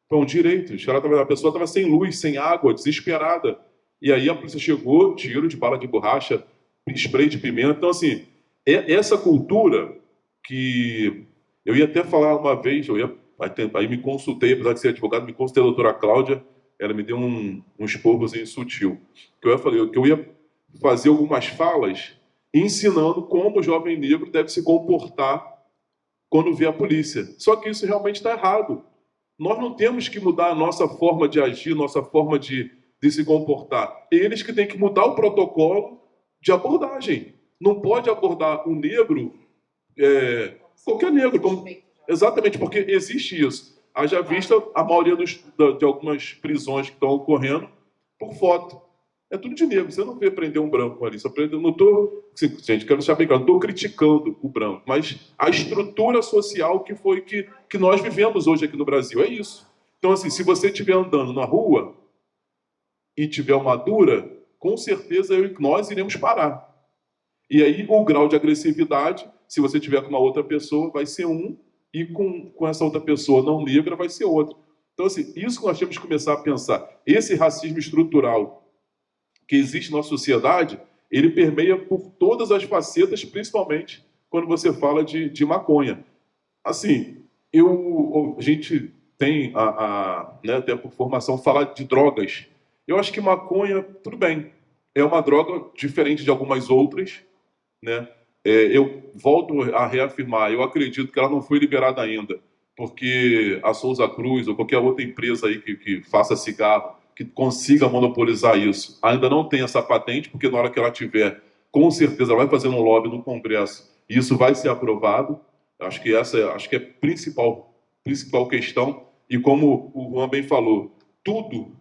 Foi um direito. A pessoa estava sem luz, sem água, desesperada. E aí a polícia chegou, tiro de bala de borracha, spray de pimenta. Então, assim, essa cultura que... Eu ia até falar uma vez, aí me consultei, apesar de ser advogado, me consultei a doutora Cláudia, ela me deu um esporrozinho sutil. Que eu ia fazer algumas falas ensinando como o jovem negro deve se comportar quando vê a polícia. Só que isso realmente está errado. Nós não temos que mudar a nossa forma de agir, nossa forma de se comportar. Eles que têm que mudar o protocolo de abordagem. Não pode abordar um negro, qualquer negro. Exatamente, porque existe isso. Haja vista a maioria de algumas prisões que estão ocorrendo por foto. É tudo de negro. Você não vê prender um branco ali. Só prende, não estou, gente, quero deixar bem claro, não estou criticando o branco, mas a estrutura social que nós vivemos hoje aqui no Brasil. É isso. Então, assim, se você estiver andando na rua e tiver uma dura, com certeza nós iremos parar. E aí o grau de agressividade, se você tiver com uma outra pessoa, vai ser um, e com essa outra pessoa não negra vai ser outro. Então, assim, isso que nós temos que começar a pensar. Esse racismo estrutural que existe na sociedade, ele permeia por todas as facetas, principalmente quando você fala de maconha. Assim, a gente tem, né, até por formação, falar de drogas. Eu acho que maconha, tudo bem, é uma droga diferente de algumas outras, né? Eu volto a reafirmar, eu acredito que ela não foi liberada ainda, porque a Souza Cruz ou qualquer outra empresa aí que faça cigarro, que consiga monopolizar isso, ainda não tem essa patente, porque na hora que ela tiver, com certeza ela vai fazer um lobby no Congresso e isso vai ser aprovado. Acho que essa é a principal questão. E como o Juan bem falou, tudo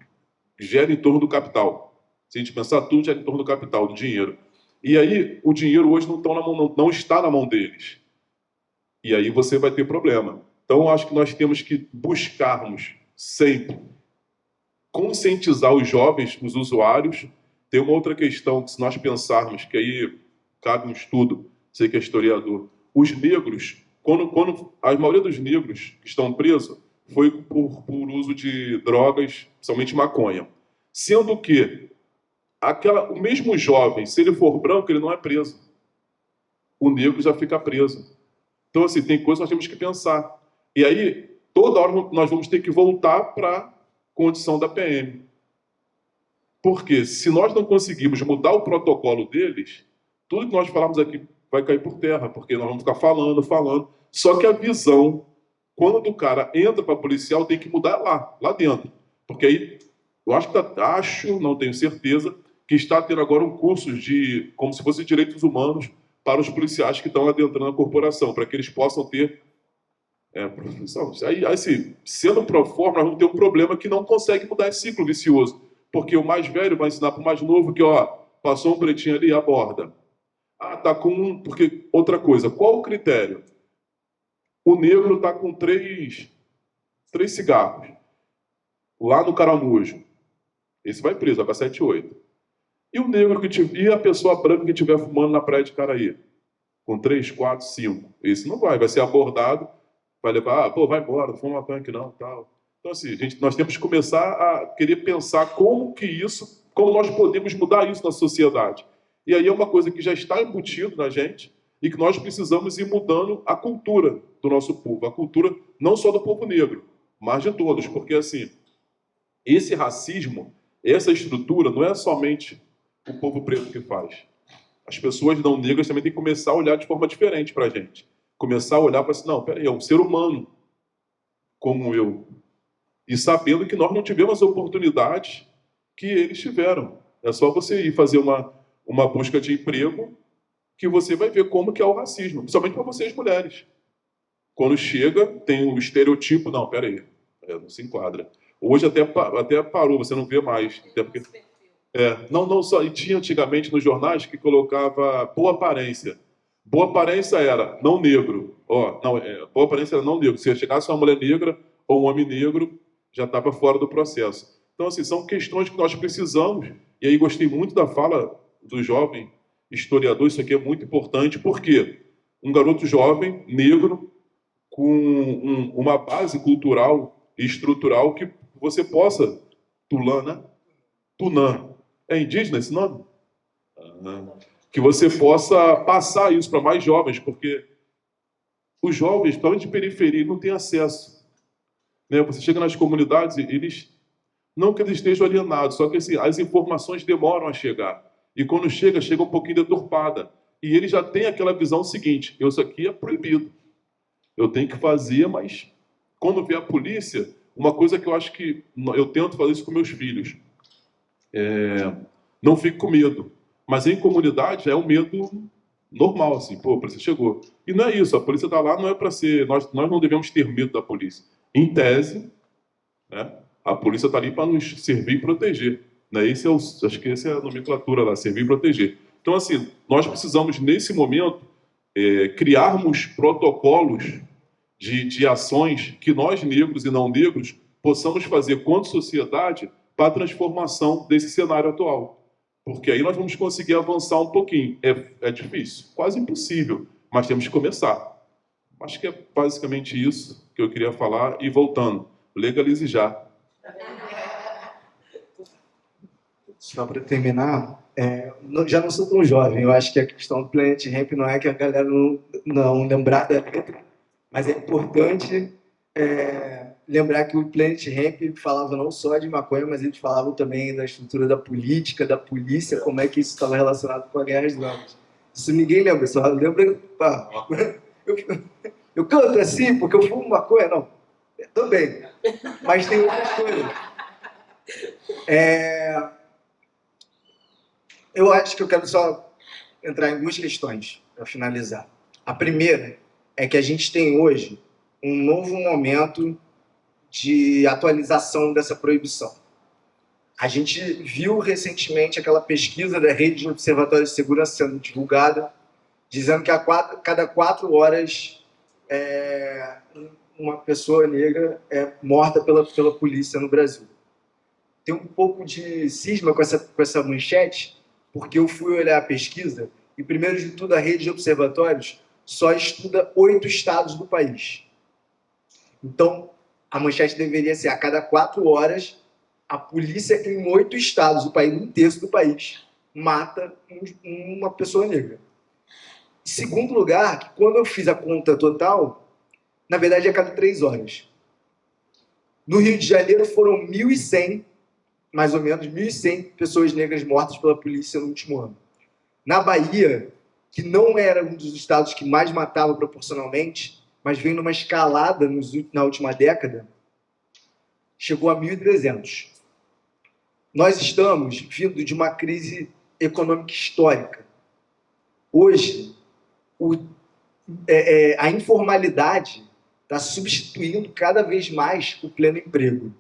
gira em torno do capital. Se a gente pensar, tudo gira em torno do capital, do dinheiro. E aí, o dinheiro hoje não está na mão deles. E aí você vai ter problema. Então, acho que nós temos que buscarmos sempre conscientizar os jovens, os usuários. Tem uma outra questão que, se nós pensarmos, que aí cabe um estudo, sei que é historiador, os negros, quando a maioria dos negros que estão presos foi por uso de drogas, principalmente maconha. Sendo que o mesmo jovem, se ele for branco, ele não é preso. O negro já fica preso. Então, assim, tem coisas que nós temos que pensar. E aí, toda hora nós vamos ter que voltar para a condição da PM. Porque se nós não conseguirmos mudar o protocolo deles, tudo que nós falarmos aqui vai cair por terra, porque nós vamos ficar falando. Só que a visão, quando o cara entra para policial, tem que mudar lá dentro. Porque aí, eu não tenho certeza, que está tendo agora um curso como se fosse direitos humanos para os policiais que estão adentrando a corporação, para que eles possam ter profissão. Aí, assim, sendo pro forma, nós vamos ter um problema que não consegue mudar esse ciclo vicioso. Porque o mais velho vai ensinar para o mais novo que, passou um pretinho ali, aborda. Tá com porque outra coisa, qual o critério? O negro está com três cigarros. Lá no Caramujo. Esse vai preso, vai para 7 e 8. E o negro e a pessoa branca que estiver fumando na praia de Caraí? Com 3, 4, 5. Esse não vai ser abordado, vai levar, vai embora, não fuma maconha aqui não, tal. Então, assim, nós temos que começar a querer pensar como nós podemos mudar isso na sociedade. E aí é uma coisa que já está embutido na gente e que nós precisamos ir mudando a cultura do nosso povo. A cultura não só do povo negro, mas de todos. Porque, assim, esse racismo, essa estrutura, não é somente o povo preto que faz. As pessoas não negras também têm que começar a olhar de forma diferente para a gente. Começar a olhar para assim, não, peraí, é um ser humano como eu. E sabendo que nós não tivemos a oportunidade que eles tiveram. É só você ir fazer uma busca de emprego que você vai ver como que é o racismo, principalmente para vocês mulheres. Quando chega, tem o estereotipo, não, peraí, não se enquadra. Hoje até parou, você não vê mais. Até porque, não só. E tinha antigamente nos jornais que colocava boa aparência. Boa aparência era não negro. Boa aparência era não negro. Se chegasse uma mulher negra ou um homem negro, já estava fora do processo. Então, assim, são questões que nós precisamos. E aí gostei muito da fala do jovem historiador, isso aqui é muito importante, porque um garoto jovem, negro, com uma base cultural e estrutural que você possa... Tunã. É indígena esse nome? Que você possa passar isso para mais jovens, porque os jovens, principalmente de periferia, não têm acesso. Né? Você chega nas comunidades, eles... Não que eles estejam alienados, só que assim, as informações demoram a chegar. E quando chega um pouquinho deturpada. E ele já tem aquela visão seguinte, isso aqui é proibido. Eu tenho que fazer, mas quando vê a polícia, uma coisa que eu acho que... Eu tento fazer isso com meus filhos. Não fico com medo. Mas em comunidade é um medo normal, assim. A polícia chegou. E não é isso, a polícia está lá, não é para ser... Nós não devemos ter medo da polícia. Em tese, né, a polícia está ali para nos servir e proteger. Né? Acho que essa é a nomenclatura lá, servir e proteger. Então, assim, nós precisamos, nesse momento, criarmos protocolos de ações que nós, negros e não negros, possamos fazer quanto sociedade para a transformação desse cenário atual. Porque aí nós vamos conseguir avançar um pouquinho. É difícil, quase impossível, mas temos que começar. Acho que é basicamente isso que eu queria falar. E voltando, legalize já.
Só para terminar, já não sou tão jovem, eu acho que a questão do Planet Hemp não é que a galera não lembrar da letra, mas é importante lembrar que o Planet Hemp falava não só de maconha, mas eles falavam também da estrutura da política, da polícia, como é que isso estava relacionado com a guerra às drogas. Isso ninguém lembra, só lembra... Eu canto assim porque eu fumo maconha? Não, também, mas tem outras coisas. Eu acho que eu quero só entrar em duas questões para finalizar. A primeira é que a gente tem hoje um novo momento de atualização dessa proibição. A gente viu recentemente aquela pesquisa da Rede de Observatórios de Segurança sendo divulgada, dizendo que cada 4 horas uma pessoa negra é morta pela polícia no Brasil. Tem um pouco de cisma com essa manchete, porque eu fui olhar a pesquisa e, primeiro de tudo, a Rede de Observatórios só estuda 8 estados do país. Então, a manchete deveria ser: a cada 4 horas, a polícia em 8 estados do país, 1/3 do país, mata uma pessoa negra. Em segundo lugar, que quando eu fiz a conta total, na verdade é a cada 3 horas. No Rio de Janeiro foram 1.100, mais ou menos, 1.100 pessoas negras mortas pela polícia no último ano. Na Bahia, que não era um dos estados que mais matava proporcionalmente, mas veio numa escalada na última década, chegou a 1.300. Nós estamos vindo de uma crise econômica histórica. Hoje, a informalidade está substituindo cada vez mais o pleno emprego.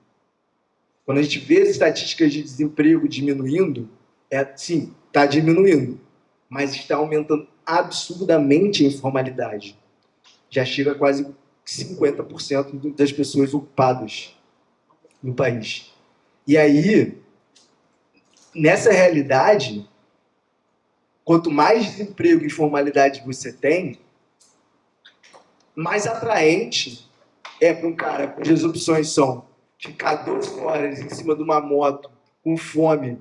Quando a gente vê as estatísticas de desemprego diminuindo, sim, está diminuindo, mas está aumentando absurdamente a informalidade. Já chega a quase 50% das pessoas ocupadas no país. E aí, nessa realidade, quanto mais desemprego e informalidade você tem, mais atraente é para um cara cujas opções são ficar 12 horas em cima de uma moto com fome,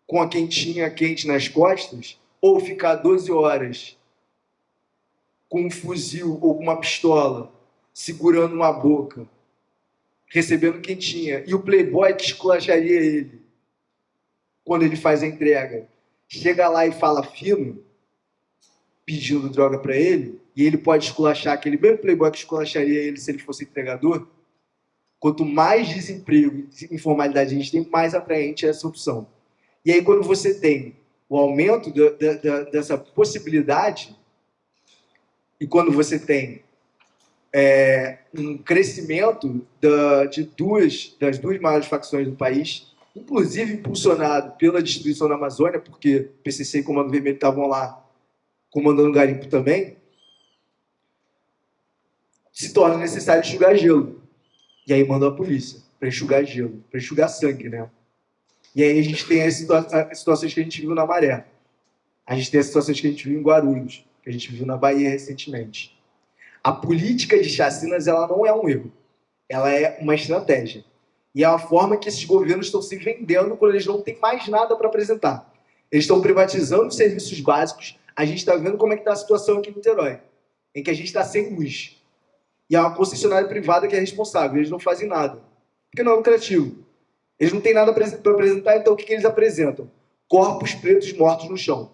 com a quentinha quente nas costas, ou ficar 12 horas com um fuzil ou com uma pistola, segurando uma boca, recebendo quentinha, e o playboy que esculacharia ele quando ele faz a entrega, chega lá e fala fino, pedindo droga para ele, e ele pode esculachar aquele mesmo playboy que esculacharia ele se ele fosse entregador. Quanto mais desemprego e informalidade a gente tem, mais atraente é essa opção. E aí, quando você tem o aumento dessa possibilidade, e quando você tem um crescimento das duas maiores facções do país, inclusive impulsionado pela destruição da Amazônia, porque PCC e Comando Vermelho estavam lá comandando o garimpo também, se torna necessário enxugar gelo. E aí manda a polícia para enxugar gelo, para enxugar sangue, né? E aí a gente tem as situações que a gente viu na Maré. A gente tem as situações que a gente viu em Guarulhos, que a gente viu na Bahia recentemente. A política de chacinas, ela não é um erro. Ela é uma estratégia. E é a forma que esses governos estão se vendendo quando eles não têm mais nada para apresentar. Eles estão privatizando os serviços básicos. A gente está vendo como é que está a situação aqui em Niterói, em que a gente está sem luz. E é uma concessionária privada que é responsável. Eles não fazem nada, porque não é lucrativo. Eles não têm nada para apresentar, então o que eles apresentam? Corpos pretos mortos no chão.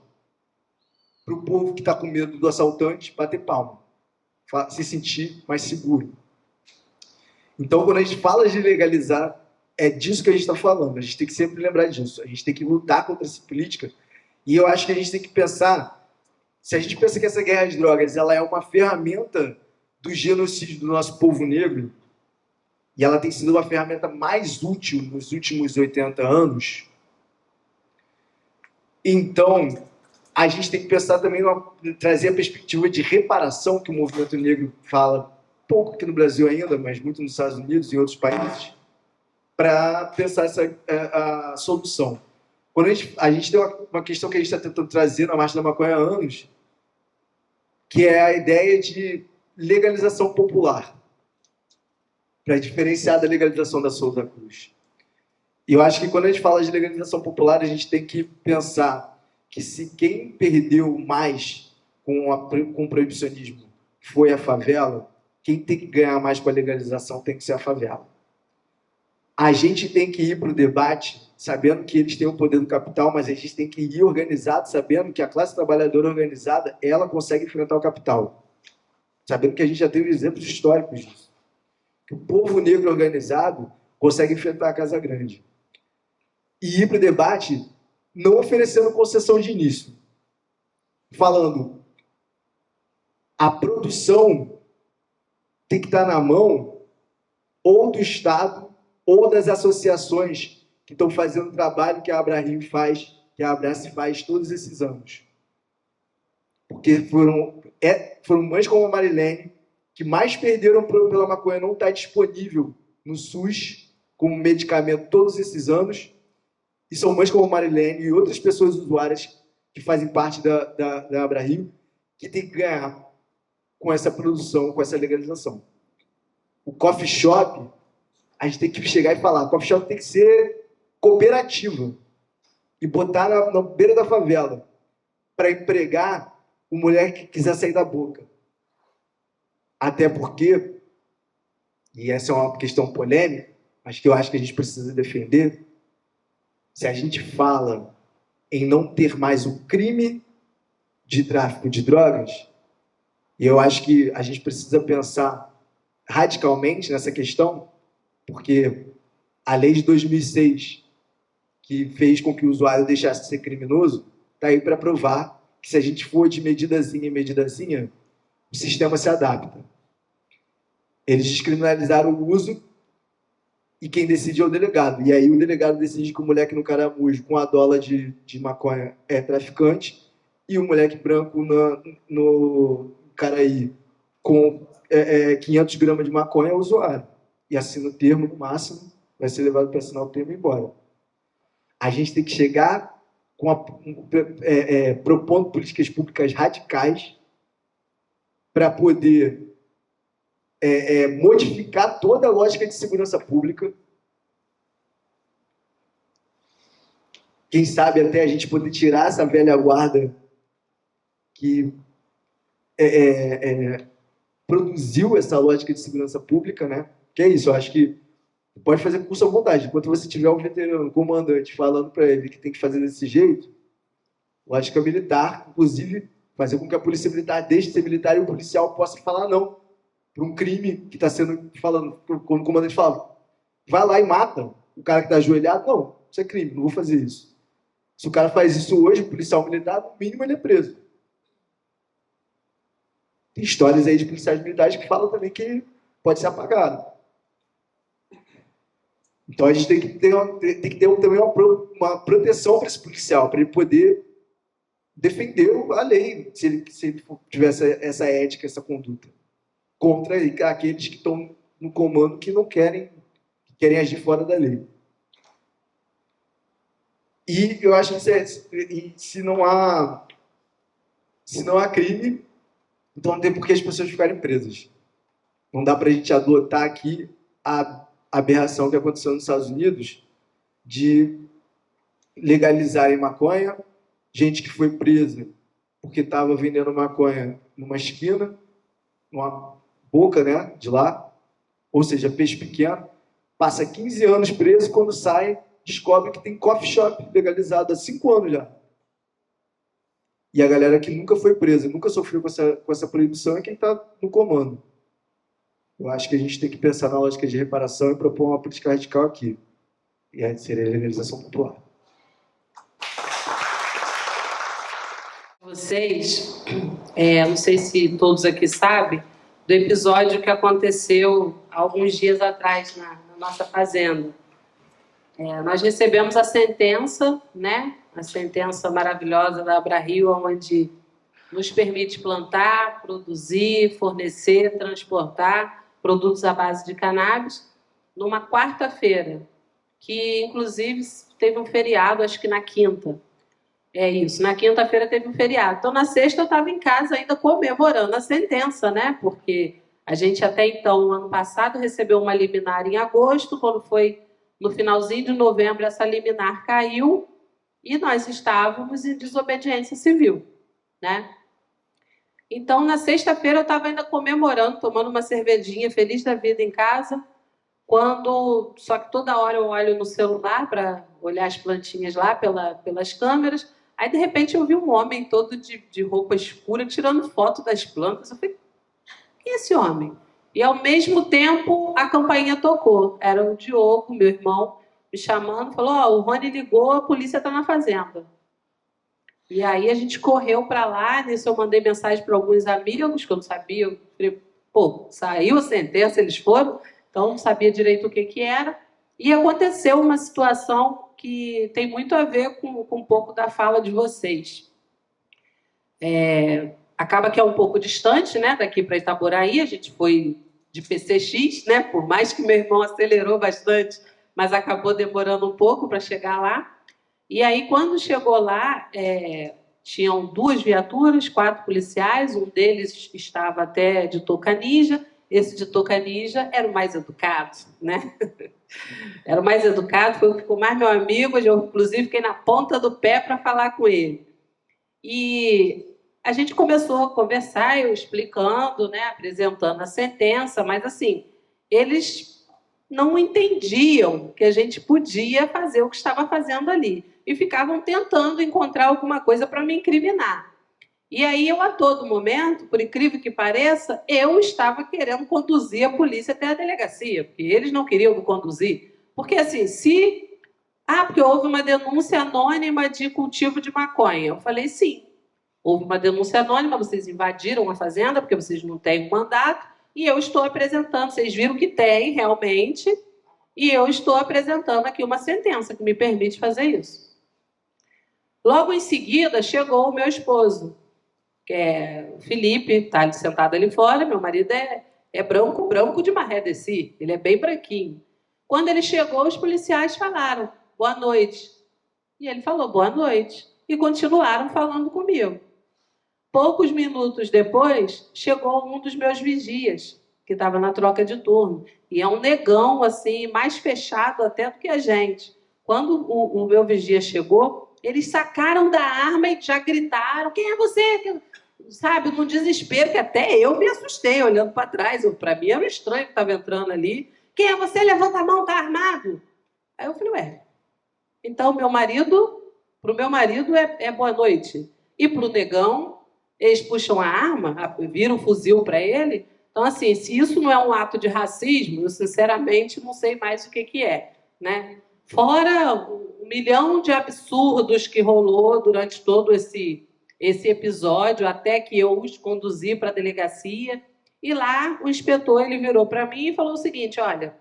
Para o povo que está com medo do assaltante bater palma, se sentir mais seguro. Então, quando a gente fala de legalizar, é disso que a gente está falando. A gente tem que sempre lembrar disso. A gente tem que lutar contra essa política. E eu acho que a gente tem que pensar, se a gente pensa que essa guerra de drogas ela é uma ferramenta do genocídio do nosso povo negro, e ela tem sido uma ferramenta mais útil nos últimos 80 anos, Então, a gente tem que pensar também, trazer a perspectiva de reparação, que o movimento negro fala pouco aqui no Brasil ainda, mas muito nos Estados Unidos e em outros países, para pensar a solução. Quando a gente tem uma questão que a gente está tentando trazer na Marcha da Maconha há anos, que é a ideia de legalização popular, para diferenciar da legalização da Souza Cruz. E eu acho que quando a gente fala de legalização popular, a gente tem que pensar que se quem perdeu mais com o proibicionismo foi a favela, quem tem que ganhar mais com a legalização tem que ser a favela. A gente tem que ir para o debate sabendo que eles têm o poder do capital, mas a gente tem que ir organizado, sabendo que a classe trabalhadora organizada, ela consegue enfrentar o capital. Sabendo que a gente já teve exemplos históricos disso. Que o povo negro organizado consegue enfrentar a Casa Grande. E ir para o debate não oferecendo concessão de início. Falando, a produção tem que estar na mão ou do Estado ou das associações que estão fazendo o trabalho que a Abraham faz, que a Abrace faz todos esses anos. Porque foram mães como a Marilene que mais perderam pela maconha não estar disponível no SUS como medicamento todos esses anos, e são mães como a Marilene e outras pessoas usuárias que fazem parte da Abraham, que tem que ganhar com essa produção, com essa legalização. O coffee shop, a gente tem que chegar e falar, o coffee shop tem que ser cooperativa e botar na beira da favela para empregar o mulher que quiser sair da boca. Até porque, e essa é uma questão polêmica, mas que eu acho que a gente precisa defender, se a gente fala em não ter mais o crime de tráfico de drogas, e eu acho que a gente precisa pensar radicalmente nessa questão, porque a lei de 2006, que fez com que o usuário deixasse de ser criminoso, está aí para provar que se a gente for de medidazinha em medidazinha, o sistema se adapta. Eles descriminalizaram o uso e quem decide é o delegado. E aí o delegado decide que o moleque no caramujo com a dola de maconha é traficante e o moleque branco no Caraí com 500 gramas de maconha é usuário. E assina o termo no máximo, vai ser levado para assinar o termo e ir embora. A gente tem que chegar propondo políticas públicas radicais para poder modificar toda a lógica de segurança pública. Quem sabe até a gente poder tirar essa velha guarda que produziu essa lógica de segurança pública, né? Que é isso, eu acho que pode fazer curso à vontade. Enquanto você tiver um veterano, comandante, falando para ele que tem que fazer desse jeito, lógica militar, inclusive, fazer com que a polícia militar deixe de ser militar e o policial possa falar não para um crime que está sendo falando, quando o comandante fala, vai lá e mata o cara que está ajoelhado. Não, isso é crime, não vou fazer isso. Se o cara faz isso hoje, o policial militar, no mínimo ele é preso. Tem histórias aí de policiais militares que falam também que pode ser apagado. Então a gente tem que ter também uma proteção para esse policial, para ele poder defender a lei, se ele tiver essa ética, essa conduta, contra aqueles que estão no comando que não querem agir fora da lei. E eu acho que se não há crime, então não tem por que as pessoas ficarem presas. Não dá para a gente adotar aqui a aberração que aconteceu nos Estados Unidos de legalizarem maconha, gente que foi presa porque estava vendendo maconha numa esquina, numa boca, né, de lá, ou seja, peixe pequeno, passa 15 anos preso, quando sai, descobre que tem coffee shop legalizado há 5 anos já. E a galera que nunca foi presa, nunca sofreu com essa proibição é quem está no comando. Eu acho que a gente tem que pensar na lógica de reparação e propor uma política radical aqui. E aí seria a legalização popular.
Vocês, não sei se todos aqui sabem, do episódio que aconteceu alguns dias atrás na nossa fazenda. Nós recebemos a sentença, né, a sentença maravilhosa da Abra-Rio, onde nos permite plantar, produzir, fornecer, transportar produtos à base de cannabis, numa quarta-feira, que inclusive teve um feriado, acho que na quinta. É isso, na quinta-feira teve um feriado. Então, na sexta, eu estava em casa ainda comemorando a sentença, né? Porque a gente até então, no ano passado, recebeu uma liminar em agosto, quando foi no finalzinho de novembro, essa liminar caiu e nós estávamos em desobediência civil, né? Então, na sexta-feira, eu estava ainda comemorando, tomando uma cervejinha, feliz da vida em casa, só que toda hora eu olho no celular para olhar as plantinhas lá pelas câmeras, aí, de repente, eu vi um homem todo de roupa escura tirando foto das plantas. Eu falei, quem é esse homem? E, ao mesmo tempo, a campainha tocou. Era o Diogo, meu irmão, me chamando, falou, o Rony ligou, a polícia está na fazenda. E aí a gente correu para lá, nisso eu mandei mensagem para alguns amigos, que eu não sabia, eu falei, saiu a sentença, eles foram, então não sabia direito o que era. E aconteceu uma situação que tem muito a ver com um pouco da fala de vocês. Acaba que é um pouco distante, né, daqui para Itaboraí, a gente foi de PCX, né, por mais que meu irmão acelerou bastante, mas acabou demorando um pouco para chegar lá. E aí, quando chegou lá, tinham 2 viaturas, 4 policiais, um deles estava até de touca ninja, esse de touca ninja era o mais educado, né? Era o mais educado, foi o que ficou mais meu amigo, eu inclusive fiquei na ponta do pé para falar com ele. E a gente começou a conversar, eu explicando, né, apresentando a sentença, mas assim, eles não entendiam que a gente podia fazer o que estava fazendo ali. E ficavam tentando encontrar alguma coisa para me incriminar. E aí eu, a todo momento, por incrível que pareça, eu estava querendo conduzir a polícia até a delegacia, porque eles não queriam me conduzir. Porque assim, porque houve uma denúncia anônima de cultivo de maconha. Eu falei, sim, houve uma denúncia anônima, vocês invadiram a fazenda, porque vocês não têm um mandato, e eu estou apresentando, vocês viram que tem realmente, e eu estou apresentando aqui uma sentença que me permite fazer isso. Logo em seguida, chegou o meu esposo, que é o Felipe, está sentado ali fora, meu marido é branco de maré desse, ele é bem branquinho. Quando ele chegou, os policiais falaram, boa noite. E ele falou, boa noite. E continuaram falando comigo. Poucos minutos depois, chegou um dos meus vigias, que estava na troca de turno. E é um negão, assim, mais fechado até do que a gente. Quando o meu vigia chegou, eles sacaram da arma e já gritaram, quem é você? Sabe, no desespero, que até eu me assustei, olhando para trás. Para mim era estranho que estava entrando ali. Quem é você? Levanta a mão, está armado. Aí eu falei, então pro meu marido é boa noite. E pro negão, eles puxam a arma, viram o fuzil para ele. Então, assim, se isso não é um ato de racismo, eu, sinceramente, não sei mais o que é, né? Fora 1 milhão de absurdos que rolou durante todo esse episódio, até que eu os conduzi para a delegacia. E lá, o inspetor ele virou para mim e falou o seguinte, olha,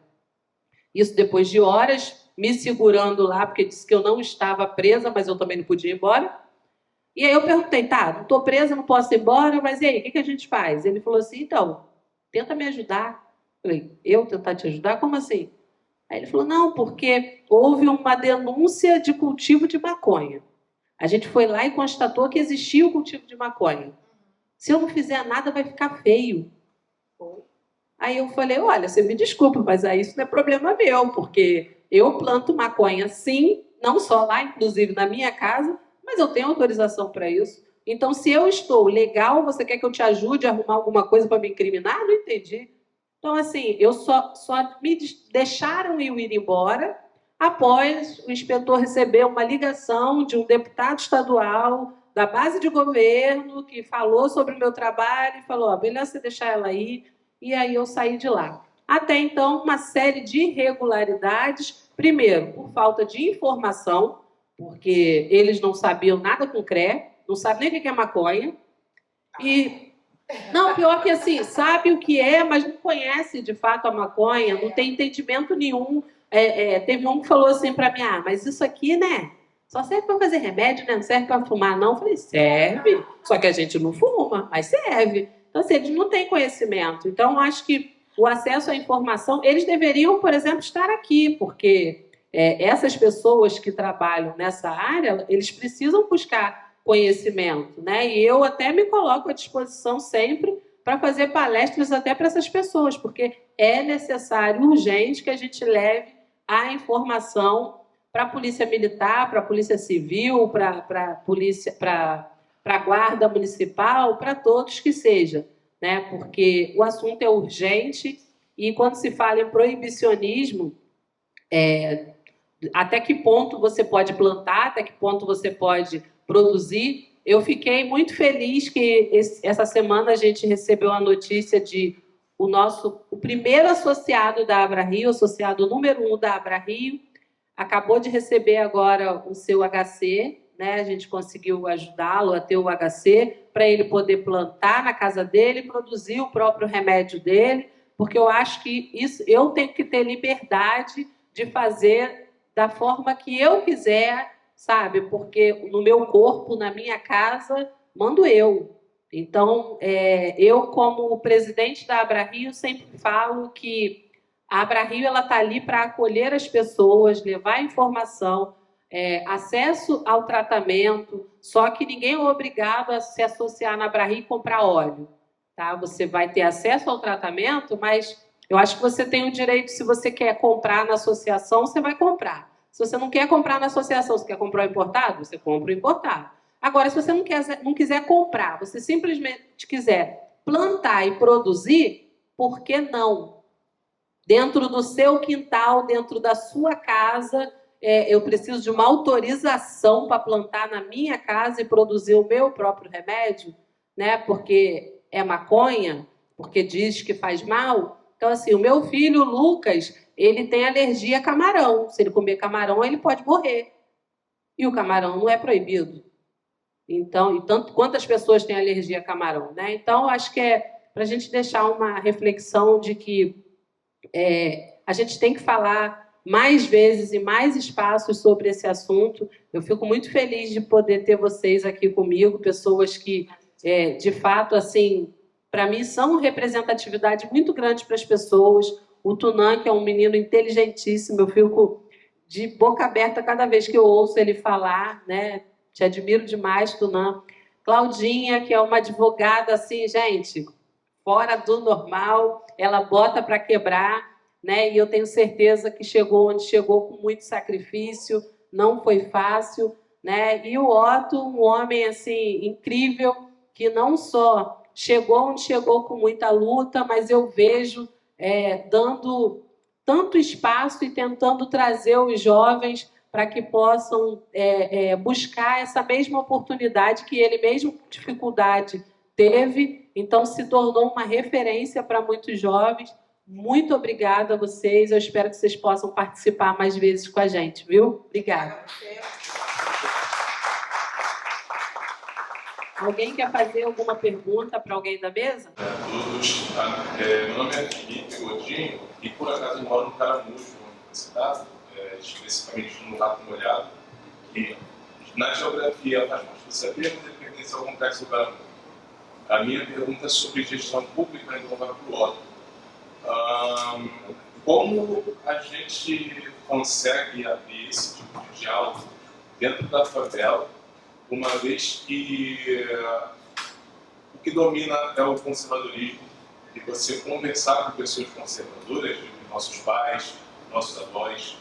isso depois de horas, me segurando lá, porque disse que eu não estava presa, mas eu também não podia ir embora. E aí eu perguntei, não estou presa, não posso ir embora, mas e aí, o que a gente faz? Ele falou assim, então, tenta me ajudar. Eu falei, eu tentar te ajudar? Como assim? Aí ele falou, não, porque houve uma denúncia de cultivo de maconha. A gente foi lá e constatou que existia o cultivo de maconha. Se eu não fizer nada, vai ficar feio. Aí eu falei, olha, você me desculpa, mas aí isso não é problema meu, porque eu planto maconha sim, não só lá, inclusive na minha casa, mas eu tenho autorização para isso. Então, se eu estou legal, você quer que eu te ajude a arrumar alguma coisa para me incriminar? Não entendi. Então, assim, eu só me deixaram eu ir embora após o inspetor receber uma ligação de um deputado estadual da base de governo que falou sobre o meu trabalho e falou, melhor você deixar ela aí. E aí eu saí de lá. Até então, uma série de irregularidades. Primeiro, por falta de informação, porque eles não sabiam nada com CRE, não sabem nem o que é maconha. E, não, pior que assim, sabe o que é, mas não conhece de fato a maconha, não tem entendimento nenhum. Teve um que falou assim para mim, mas isso aqui, né, só serve para fazer remédio, né? Não serve para fumar, não. Eu falei, serve, só que a gente não fuma, mas serve. Então, assim, eles não têm conhecimento. Então, acho que o acesso à informação, eles deveriam, por exemplo, estar aqui, porque essas pessoas que trabalham nessa área, eles precisam buscar conhecimento, né? E eu até me coloco à disposição sempre para fazer palestras até para essas pessoas, porque é necessário, urgente, que a gente leve a informação para a Polícia Militar, para a Polícia Civil, para a Guarda Municipal, para todos que seja, né? Porque o assunto é urgente e quando se fala em proibicionismo, até que ponto você pode plantar, até que ponto você pode produzir. Eu fiquei muito feliz que essa semana a gente recebeu a notícia de o primeiro associado da AbraRio, associado número 1 da AbraRio, acabou de receber agora o seu HC, né? A gente conseguiu ajudá-lo a ter o HC para ele poder plantar na casa dele, produzir o próprio remédio dele, porque eu acho que isso eu tenho que ter liberdade de fazer da forma que eu quiser, sabe? Porque no meu corpo, na minha casa, mando eu. Então, eu, como presidente da AbraRio, sempre falo que a AbraRio está ali para acolher as pessoas, levar informação, acesso ao tratamento, só que ninguém é obrigado a se associar na AbraRio e comprar óleo. Tá? Você vai ter acesso ao tratamento, mas eu acho que você tem o direito, se você quer comprar na associação, você vai comprar. Se você não quer comprar na associação, você quer comprar o importado, você compra o importado. Agora, se você não quiser comprar, você simplesmente quiser plantar e produzir, por que não? Dentro do seu quintal, dentro da sua casa, eu preciso de uma autorização para plantar na minha casa e produzir o meu próprio remédio, né? Porque é maconha, porque diz que faz mal. Então, assim, o meu filho, o Lucas, ele tem alergia a camarão. Se ele comer camarão, ele pode morrer. E o camarão não é proibido. Então, e tanto quantas pessoas têm alergia a camarão, né? Então, acho que para a gente deixar uma reflexão de que a gente tem que falar mais vezes e mais espaços sobre esse assunto. Eu fico muito feliz de poder ter vocês aqui comigo, pessoas que, de fato, assim, para mim, são uma representatividade muito grande para as pessoas. O Tunan, que é um menino inteligentíssimo, eu fico de boca aberta cada vez que eu ouço ele falar, né? Te admiro demais, Tunan. Claudinha, que é uma advogada, assim, gente, fora do normal, ela bota para quebrar, né? E eu tenho certeza que chegou onde chegou com muito sacrifício, não foi fácil, né? E o Otto, um homem assim incrível, que não só chegou onde chegou com muita luta, mas eu vejo dando tanto espaço e tentando trazer os jovens para que possam buscar essa mesma oportunidade que ele mesmo com dificuldade teve, então se tornou uma referência para muitos jovens. Muito obrigada a vocês, eu espero que vocês possam participar mais vezes com a gente, viu? Obrigada. Alguém quer fazer alguma pergunta para alguém da mesa?
Todos. Meu nome é Felipe Godinho e por acaso eu moro no Caramujo, na cidade, especificamente no Lago Molhado, que na geografia faz parte do saber, mas ele pertence ao complexo do Caramujo. A minha pergunta é sobre gestão pública, então vai para o Otto. Como a gente consegue abrir esse tipo de diálogo dentro da favela, uma vez que o que domina é o conservadorismo, e você conversar com pessoas conservadoras, nossos pais, nossos avós,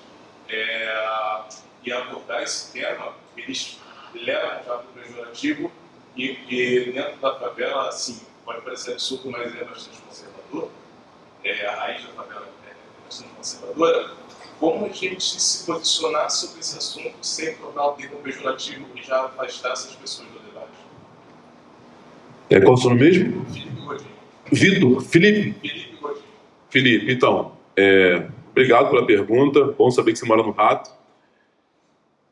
e abordar esse tema, eles levam já para o pejorativo, e dentro da favela, assim, pode parecer absurdo, mas é bastante conservador, a raiz da favela é bastante conservadora. Como a gente se posicionar sobre esse assunto sem tornar o termo pejorativo e já afastar essas pessoas do debate?
Qual é o seu nome mesmo?
Felipe Godinho.
Vitor? Felipe?
Felipe Godinho.
Felipe, então, obrigado pela pergunta, bom saber que você mora no Rato.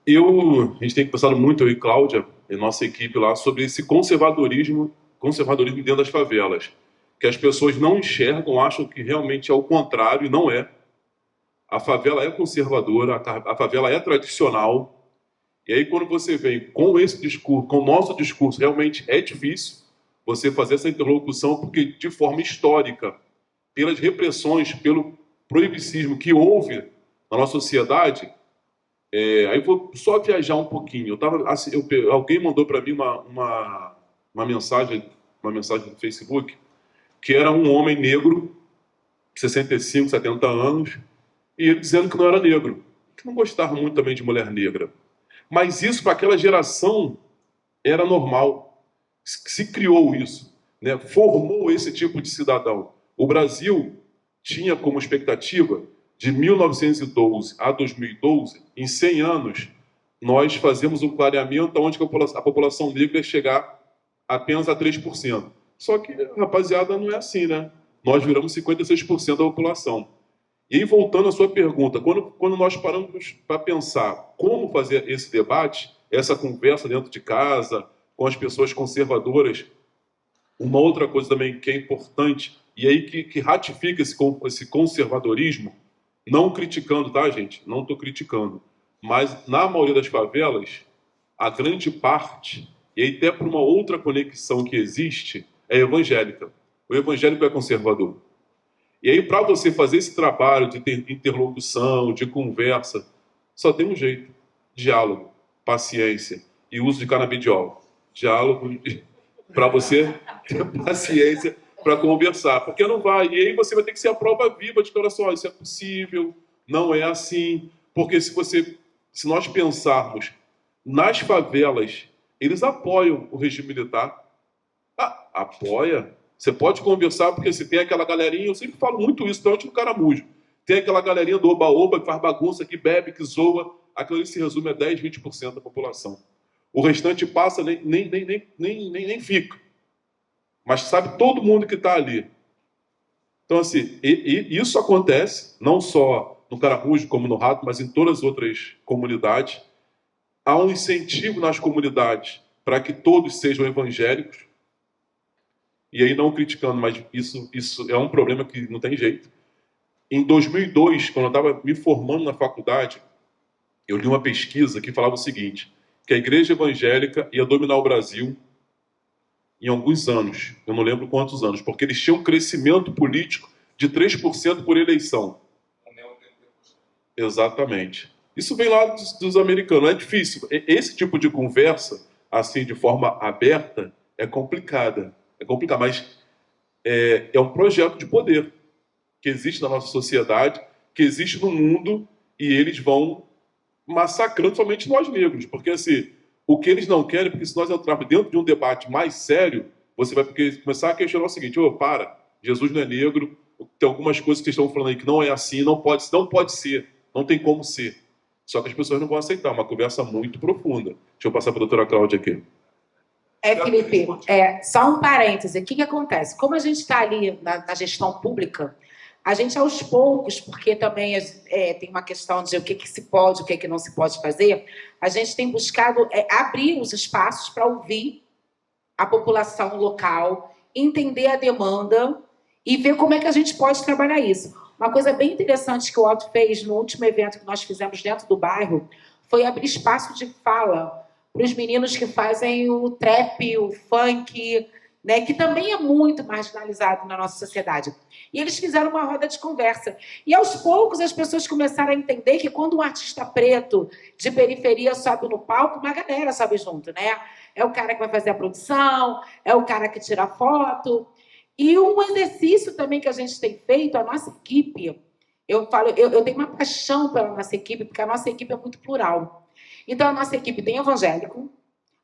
A gente tem conversado muito, eu e Cláudia, e nossa equipe lá, sobre esse conservadorismo dentro das favelas, que as pessoas não enxergam, acham que realmente é o contrário, e não é. A favela é conservadora, a favela é tradicional, E aí, quando você vem com esse discurso, com o nosso discurso, realmente é difícil você fazer essa interlocução, porque de forma histórica, pelas repressões, pelo proibicismo que houve na nossa sociedade, aí eu vou só viajar um pouquinho. Eu tava, assim, alguém mandou para mim uma mensagem no Facebook, que era um homem negro, 65, 70 anos, e ele dizendo que não era negro, que não gostava muito também de mulher negra. Mas isso, para aquela geração, era normal. Se criou isso, né? Formou esse tipo de cidadão. O Brasil tinha como expectativa, de 1912 a 2012, em 100 anos, nós fazemos um clareamento onde a população negra ia chegar apenas a 3%. Só que, rapaziada, não é assim, né? Nós viramos 56% da população. E aí, voltando à sua pergunta, quando nós paramos para pensar como fazer esse debate, essa conversa dentro de casa, com as pessoas conservadoras, uma outra coisa também que é importante, e aí que ratifica esse conservadorismo, não criticando, tá, gente? Não estou criticando. Mas, na maioria das favelas, a grande parte, e aí até por uma outra conexão que existe, é evangélica. O evangélico é conservador. E aí, para você fazer esse trabalho de interlocução, de conversa, só tem um jeito: diálogo, paciência e uso de canabidiol. Diálogo para você ter paciência para conversar, porque não vai. E aí você vai ter que ser a prova viva de que, olha só, isso é possível, não é assim. Porque se nós pensarmos nas favelas, eles apoiam o regime militar. Ah, apoia? Você pode conversar, porque se tem aquela galerinha, eu sempre falo muito isso, principalmente no Caramujo. Tem aquela galerinha do oba-oba que faz bagunça, que bebe, que zoa. Aquilo ali se resume a 10, 20% da população. O restante passa, nem fica. Mas sabe todo mundo que está ali. Então, assim, isso acontece, não só no Caramujo, como no Rato, mas em todas as outras comunidades. Há um incentivo nas comunidades para que todos sejam evangélicos. E aí, não criticando, mas isso é um problema que não tem jeito. Em 2002, quando eu estava me formando na faculdade, eu li uma pesquisa que falava o seguinte, que a igreja evangélica ia dominar o Brasil em alguns anos, eu não lembro quantos anos, porque eles tinham um crescimento político de 3% por eleição. Exatamente. Isso vem lá dos americanos, é difícil. Esse tipo de conversa, assim, de forma aberta, é complicada. É complicado, mas é um projeto de poder que existe na nossa sociedade, que existe no mundo, e eles vão massacrando somente nós negros. Porque, assim, o que eles não querem, porque se nós entrarmos dentro de um debate mais sério, você vai começar a questionar o seguinte: para, Jesus não é negro, tem algumas coisas que vocês estão falando aí que não é assim, não pode ser, não tem como ser. Só que as pessoas não vão aceitar, uma conversa muito profunda. Deixa eu passar para a doutora Cláudia aqui.
Felipe, só um parêntese. O que acontece? Como a gente está ali na gestão pública, a gente aos poucos, porque também tem uma questão de o que se pode, o que não se pode fazer, a gente tem buscado abrir os espaços para ouvir a população local, entender a demanda e ver como é que a gente pode trabalhar isso. Uma coisa bem interessante que o Otto fez no último evento que nós fizemos dentro do bairro foi abrir espaço de fala para os meninos que fazem o trap, o funk, né, que também é muito marginalizado na nossa sociedade. E eles fizeram uma roda de conversa. E, aos poucos, as pessoas começaram a entender que quando um artista preto de periferia sobe no palco, uma galera sobe junto, né? É o cara que vai fazer a produção, é o cara que tira a foto. E um exercício também que a gente tem feito, a nossa equipe, eu tenho uma paixão pela nossa equipe, porque a nossa equipe é muito plural. Então, a nossa equipe tem evangélico.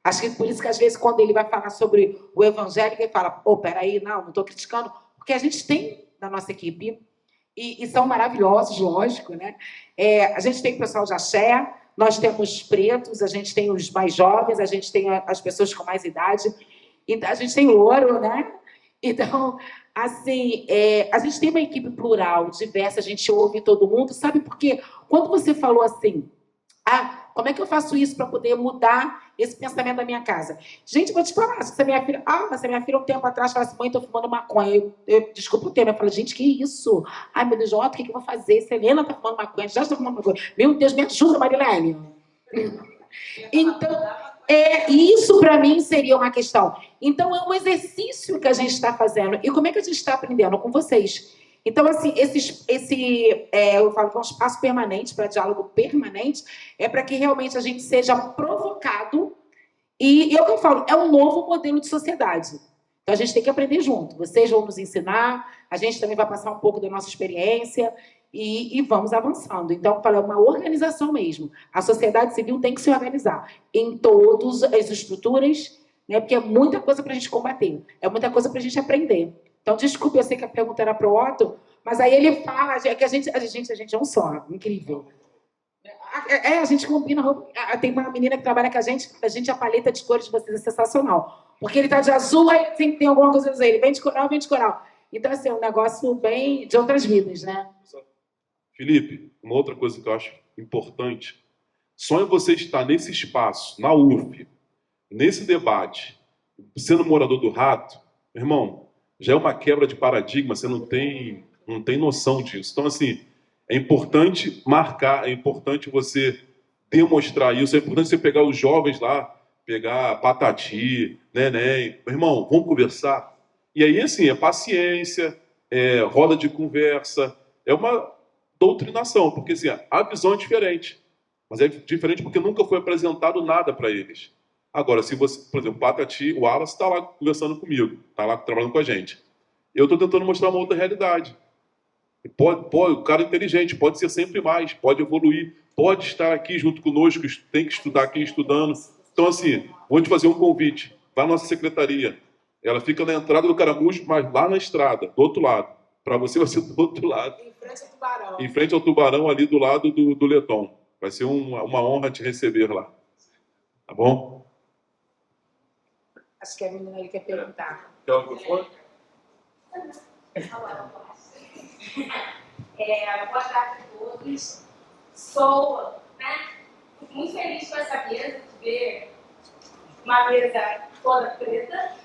Acho que por isso que, às vezes, quando ele vai falar sobre o evangélico, ele fala, peraí, não estou criticando. Porque a gente tem na nossa equipe, e são maravilhosos, lógico, né? A gente tem pessoal de axé, nós temos pretos, a gente tem os mais jovens, a gente tem as pessoas com mais idade, e a gente tem louro, né? Então, assim, a gente tem uma equipe plural, diversa, a gente ouve todo mundo, sabe por quê? Quando você falou assim, como é que eu faço isso para poder mudar esse pensamento da minha casa? Gente, vou te falar, se a minha filha... mas a minha filha um tempo atrás fala assim, mãe, estou fumando maconha. Desculpa o termo, eu falo, gente, que isso? Ai, meu Deus, Jota, o que eu vou fazer? Se a Helena está fumando maconha, já está fumando maconha. Meu Deus, me ajuda, Marilene. Então, isso para mim seria uma questão. Então, é um exercício que a gente está fazendo. E como é que a gente está aprendendo? Com vocês. Então, assim, eu falo que é um espaço permanente, para diálogo permanente, é para que realmente a gente seja provocado. E é o que eu falo, é um novo modelo de sociedade. Então, a gente tem que aprender junto. Vocês vão nos ensinar, a gente também vai passar um pouco da nossa experiência e vamos avançando. Então, eu falo, é uma organização mesmo. A sociedade civil tem que se organizar em todas as estruturas, né? Porque é muita coisa para a gente combater, é muita coisa para a gente aprender. Então, desculpe, eu sei que a pergunta era para o Otto, mas aí ele fala que a gente é um só, incrível. A gente combina roupa. Tem uma menina que trabalha com a gente, a paleta de cores de vocês é sensacional. Porque ele tá de azul, aí sempre tem alguma coisa a dizer. Ele vem de coral, vem de coral. Então, assim, é um negócio bem de outras vidas, né?
Felipe, uma outra coisa que eu acho importante, só em você estar nesse espaço, na UF, nesse debate, sendo morador do Rato, meu irmão, já é uma quebra de paradigma, você não tem noção disso. Então, assim, é importante marcar, é importante você demonstrar isso, é importante você pegar os jovens lá, pegar Patati, Neném, meu irmão, vamos conversar. E aí, assim, é paciência, é roda de conversa, é uma doutrinação, porque assim, a visão é diferente. Mas é diferente porque nunca foi apresentado nada para eles. Agora, se você, por exemplo, o Patati, o Wallace está lá conversando comigo, está lá trabalhando com a gente. Eu estou tentando mostrar uma outra realidade. O cara é inteligente, pode ser sempre mais, pode evoluir, pode estar aqui junto conosco, tem que estudar aqui estudando. Então, assim, vou te fazer um convite. Vai na nossa secretaria. Ela fica na entrada do Caramujo, mas lá na estrada, do outro lado. Para você vai ser do outro lado.
Em frente ao Tubarão.
Em frente ao Tubarão, ali do lado do Leton. Vai ser uma honra te receber lá. Tá bom?
Acho que a menina ali quer perguntar.
Quer o microfone?
Boa tarde a todos. Sou muito feliz com essa mesa, de ver uma mesa toda preta,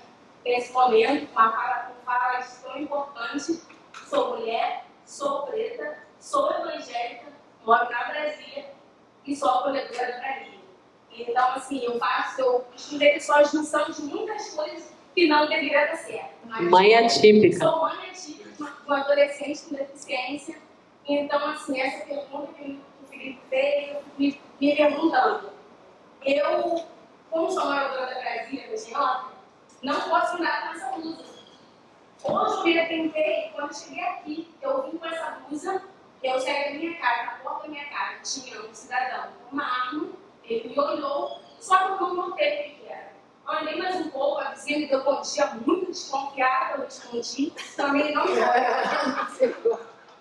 nesse momento, com falas tão importantes. Sou mulher, sou preta, sou evangélica, moro na Brasília e sou acolhedora da Bahia. Então, assim, eu costumo dizer que sou a junção de muitas coisas que não deveria dar certo. Mas
mãe atípica.
Sou mãe atípica, uma adolescente com deficiência. Então, assim, essa pergunta que o Felipe fez, eu fico me perguntando. Eu, como sou moradora da Brasília, da Genota, não posso andar com essa blusa. Hoje eu me atentei, quando cheguei aqui, eu vim com essa blusa, eu saí da minha casa, na porta da minha casa, tinha um cidadão com uma arma, ele me olhou, só que eu não notei o que era. Andei mais um pouco, a vizinha me deu bom dia, muito desconfiada, eu escondi, também não foi.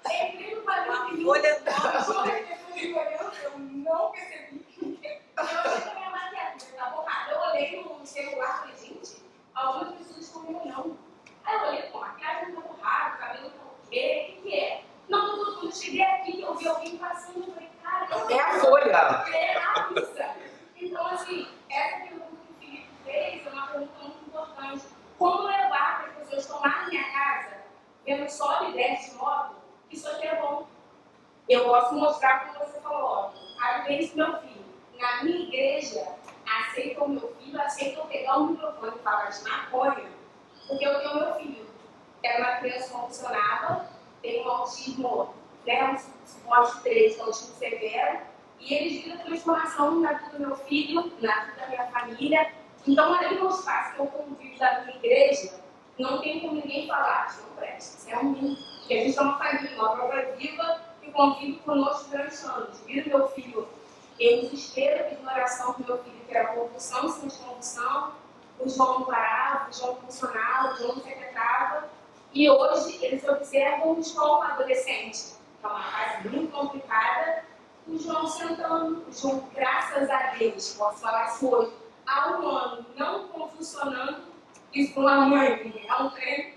Entrei no barulho, eu não percebi. Eu cheguei a minha maquiagem, tá borrada. Eu olhei no celular e falei, gente, algumas pessoas estão me olhando. Aí eu olhei, pô, a maquiagem tá borrada, o cabelo tá o quê? O que é? Não, quando eu cheguei aqui, eu vi alguém passando, eu falei, cara,
É a folha.
é a missa. Então, assim, essa pergunta que o Felipe fez é uma pergunta muito importante. Como levar para as pessoas tomarem minha casa, vendo só de 10 de moto, isso aqui é bom. Eu posso mostrar, como você falou, a vivência do meu filho. Na minha igreja, aceitam o meu filho, aceitam pegar o microfone e falar de maconha, porque eu tenho meu filho, que era uma criança condicionada, tem um autismo, um suporte 3, que é um autismo severo, e eles viram a transformação na vida do meu filho, na vida da minha família. Então, ali no espaço que eu convivo da minha igreja, não tem como ninguém falar, isso não presta, isso é um mito, porque a gente é uma família, uma prova viva, que convive conosco durante anos. Viram meu filho em desespero, pedindo oração para meu filho, que era convulsão, sem convulsão, o João não parava, o João funcionava, o João não se aquietava. E hoje eles observam o João adolescente, que é uma fase muito complicada, o João sentando, o João, graças a Deus, posso falar isso hoje, há um ano não convulsionando, isso para uma mãe, é um treino.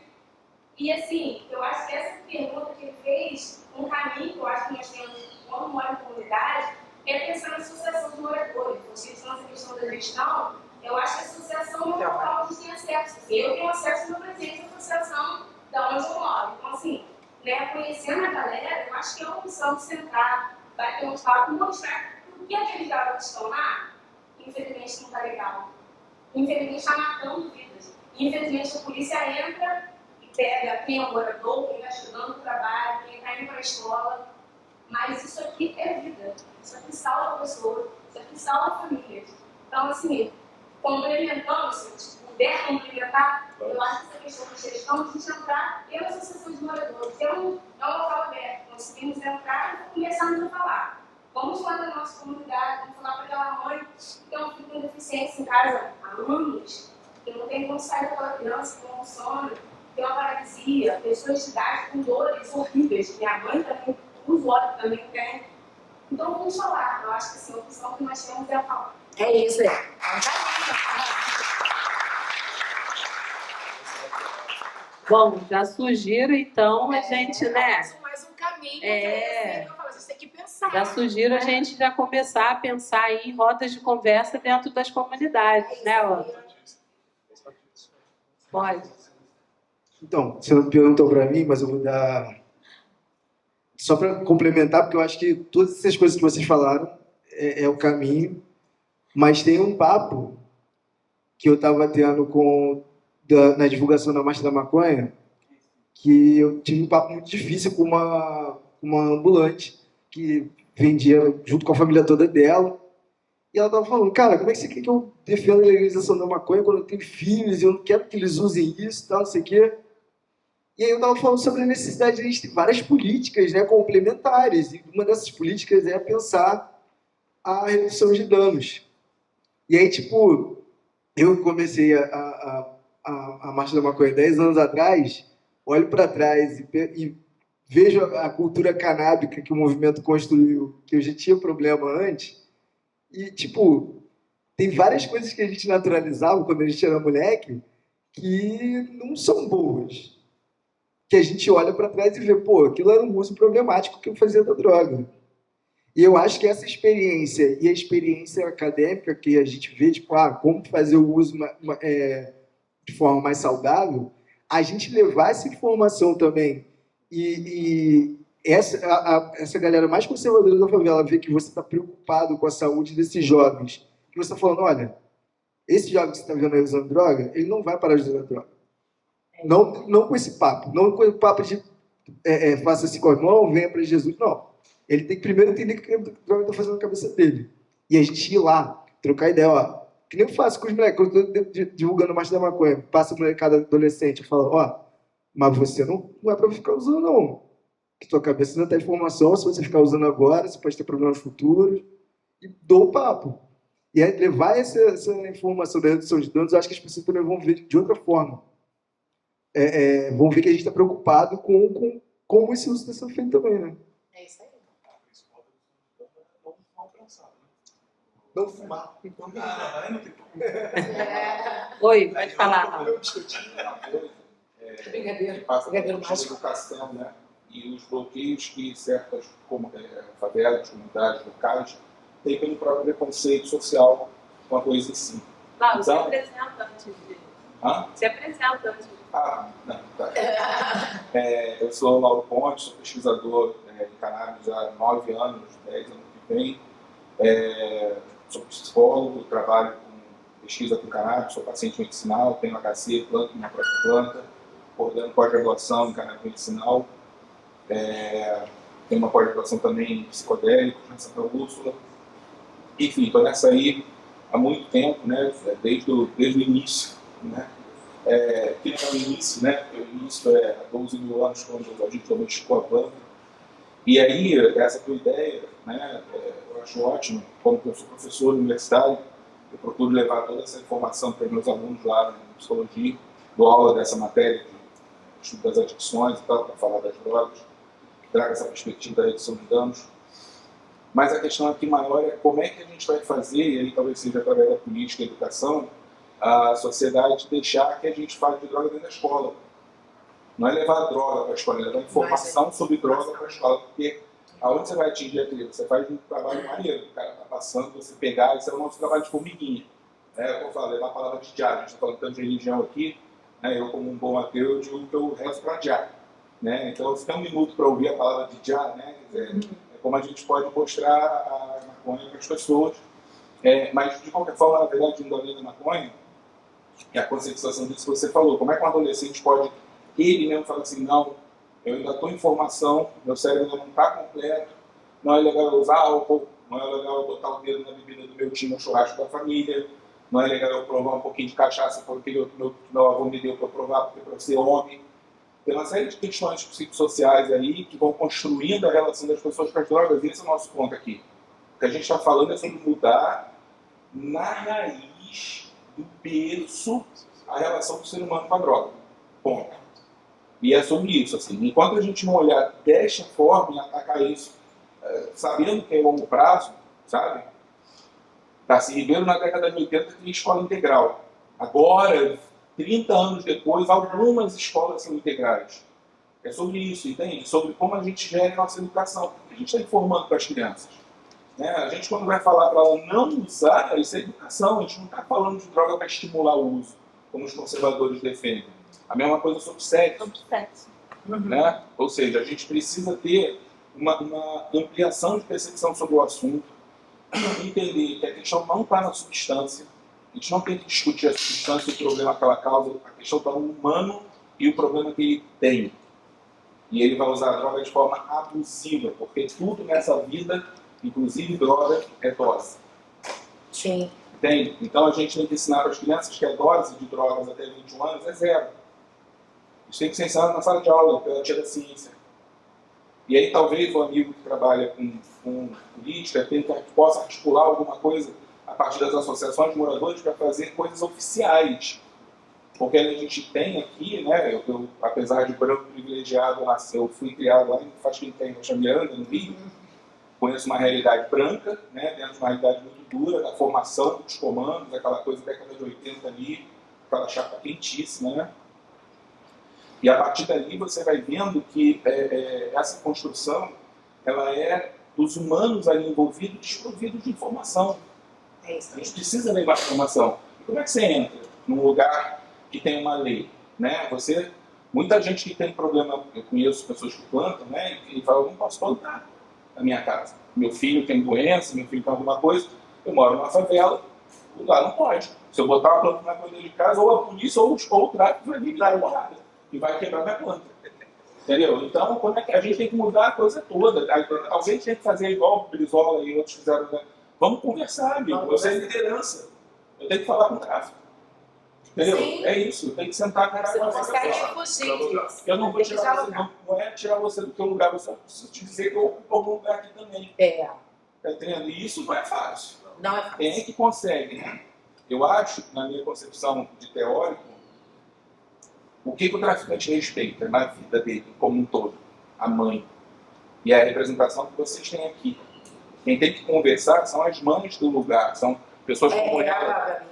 E assim, eu acho que essa pergunta que ele fez, um caminho que eu acho que nós temos, quando mora em comunidade, é pensar na associação de moradores. Vocês estão nessa questão da gestão, eu acho que a associação é um local que a gente tem acesso. Eu tenho acesso ao meu presidente da associação da onde eu moro. Então, assim, conhecendo a galera, eu acho que é uma opção de sentar, bater um papo e mostrar por que aqueles garotos estão lá, infelizmente não está legal. Infelizmente está matando vidas. Infelizmente a polícia entra e pega quem é o morador, quem está estudando o trabalho, quem está indo para a escola. Mas isso aqui é vida. Isso aqui salva pessoas, isso aqui salva famílias. Então, assim, complementando, se puder complementar, eu acho que essa questão de gestão, a gente entrar pelas associações de moradores. É um local aberto, conseguimos entrar e começarmos a falar. Vamos falar da nossa comunidade, vamos falar para aquela mãe que tem um filho com deficiência em casa há anos, que não tem como sair daquela criança, que não funciona, tem uma paralisia, pessoas de idade com dores horríveis. Minha mãe também, os outros também tem. Então vamos falar. Eu acho que assim, a opção que nós temos é falar.
É isso, é.
Bom, já sugiro, então, a gente, né?
Mais um caminho. A gente tem que pensar.
Já sugiro a gente já começar a pensar em rotas de conversa dentro das comunidades, né, Otto? Pode.
Então, você não perguntou para mim, mas eu vou dar... Só para complementar, porque eu acho que todas essas coisas que vocês falaram é o caminho, mas tem um papo que eu estava tendo na divulgação da Marcha da Maconha, que eu tive um papo muito difícil com uma ambulante que vendia junto com a família toda dela, e ela estava falando, cara, como é que você quer que eu defenda a legalização da maconha quando eu tenho filhos e eu não quero que eles usem isso, tal, não sei o quê. E aí eu estava falando sobre a necessidade de a gente ter várias políticas, né, complementares, e uma dessas políticas é pensar a redução de danos. E aí, tipo, eu comecei a Marcha da Maconha 10 anos atrás, olho para trás e vejo a cultura canábica que o movimento construiu, que eu já tinha problema antes, e, tipo, tem várias coisas que a gente naturalizava quando a gente era moleque que não são boas. Que a gente olha para trás e vê, pô, aquilo era um uso problemático que eu fazia da droga. E eu acho que essa experiência e a experiência acadêmica que a gente vê, tipo, como fazer o uso de forma mais saudável, a gente levar essa informação também e essa galera mais conservadora da favela ver que você está preocupado com a saúde desses jovens, que você está falando, olha, esse jovem que você está vendo aí usando droga, ele não vai parar de usar droga. Não com esse papo, não com o papo de faça assim com a mão, venha para Jesus, não. Ele tem que primeiro entender o que a droga está fazendo na cabeça dele. E a gente ir lá, trocar ideia, ó. Que nem eu faço com os moleques, quando eu estou divulgando a Marcha da Maconha, passa o molecada adolescente, eu falo, ó, mas você não é para ficar usando, não. Que tua cabeça não tem informação, se você ficar usando agora, você pode ter problemas futuros. E dou o papo. E aí, levar essa informação da redução de danos, eu acho que as pessoas também vão ver de outra forma. Vão ver que a gente está preocupado com como esse uso está sendo feito também, né?
É isso aí.
Não fumar.
Oi, pode falar, Raul.
Brigadeiro.
Passa
Brigadeiro
pela
mágico.
educação, né? E os bloqueios que certas favelas, comunidades locais têm pelo próprio preconceito social com a coisa em si.
Não, se
Então-
apresenta antes de...
Hã?
Se apresenta antes de...
Não, tá. Eu sou Lauro Ponte, sou pesquisador em cannabis há 9 anos, 10 anos que vem. Sou psicólogo, trabalho com pesquisa com cannabis, sou paciente medicinal, tenho HC, planto minha própria planta, coordeno pós-graduação em cannabis medicinal. Tenho uma pós-graduação também em psicodélicos na Santa Úrsula. Enfim, estou nessa aí há muito tempo, né? Desde o início, né? Que não é o início, né? Porque o início é há 12 mil anos, quando a gente domesticou a planta. E aí, essa tua ideia, né? Eu acho ótimo, como eu sou professor universitário, eu procuro levar toda essa informação para meus alunos lá na psicologia, dou aula dessa matéria de estudo das adicções e tal, para falar das drogas, trago essa perspectiva da redução de danos. Mas a questão aqui maior é como é que a gente vai fazer, e aí talvez seja através da política e educação, a sociedade deixar que a gente fale de droga dentro da escola. Não é levar droga para a escola, é levar informação sobre droga para a escola, porque aonde você vai atingir a criança? Você faz um trabalho maneiro, o cara está passando, você pegar, isso é o nosso trabalho de formiguinha. Eu falo, levar a palavra de Jah, a gente está falando tanto de religião aqui, né? Eu como um bom ateu, eu digo que eu rezo para Jah. Né? Então, se tem um minuto para ouvir a palavra de Jah, né? Quer dizer, é como a gente pode mostrar a maconha para as pessoas Mas, de qualquer forma, na verdade, indo além da maconha, é a conscientização disso que você falou. Como é que um adolescente pode, ele mesmo falar assim, não, eu ainda estou em formação, meu cérebro ainda não está completo, não é legal eu usar álcool, não é legal eu botar o dedo na bebida do meu time no churrasco da família, não é legal eu provar um pouquinho de cachaça porque meu avô me deu para eu provar, porque para ser homem. Tem uma série de questões psicossociais aí que vão construindo a relação das pessoas com as drogas, e esse é o nosso ponto aqui. O que a gente está falando é sobre mudar na raiz do berço a relação do ser humano com a droga. Ponto. E é sobre isso. Assim. Enquanto a gente não olhar desta forma e atacar isso, sabendo que é longo prazo, sabe? Darcy Ribeiro, na década de 80, tinha escola integral. Agora, 30 anos depois, algumas escolas são integrais. É sobre isso, entende? Sobre como a gente gera a nossa educação. A gente está informando para as crianças. Né? A gente, quando vai falar para ela não usar, isso é educação. A gente não está falando de droga para estimular o uso, como os conservadores defendem. A mesma coisa sobre sexo.
Sobre sexo.
Né? Ou seja, a gente precisa ter uma ampliação de percepção sobre o assunto, entender que a questão não está na substância, a gente não tem que discutir a substância e o problema que ela causa, a questão está no humano e o problema que ele tem. E ele vai usar a droga de forma abusiva, porque tudo nessa vida, inclusive droga, é dose.
Sim.
Entende? Então a gente tem que ensinar para as crianças que a dose de drogas até 21 anos é zero. Isso tem que ser ensinado na sala de aula, pela tia da ciência. E aí talvez o amigo que trabalha com política possa articular alguma coisa a partir das associações de moradores para fazer coisas oficiais. Porque a gente tem aqui, né, eu apesar de branco privilegiado, eu fui criado lá em Faxintem, em Miranda, no Rio, conheço uma realidade branca, né, dentro de uma realidade muito dura, da formação dos comandos, aquela coisa da década de 80 ali, aquela chapa quentíssima, né? E a partir dali você vai vendo que essa construção, ela é dos humanos ali envolvidos, desprovidos de informação.
É isso.
A gente precisa levar informação. E como é que você entra num lugar que tem uma lei? Né? Muita gente que tem problema, eu conheço pessoas que plantam, né, e falam, não posso plantar na minha casa. Meu filho tem doença, meu filho tem alguma coisa, eu moro numa favela, lá não pode. Se eu botar uma planta na coisa de casa, ou a polícia ou o tráfico vai vir dar uma porrada e vai quebrar minha planta. Entendeu? Então, como é que a gente tem que mudar a coisa toda? Alguém tem que fazer igual o Brizola e outros fizeram. Né? Vamos conversar, amigo. Você é liderança. Eu tenho que falar com o tráfico. Entendeu?
Sim.
É isso. Eu tenho que sentar com a
Você não
cara.
consegue fugir.
Eu não vou tirar você, não é tirar você do teu lugar, você preciso te dizer que eu ocupo algum lugar aqui também. Tá entendendo? E isso não é fácil.
Não é fácil.
Quem é que consegue, né? Eu acho, na minha concepção de teórico, o que o traficante respeita na vida dele como um todo? A mãe. E a representação que vocês têm aqui. Quem tem que conversar são as mães do lugar, são pessoas como ela.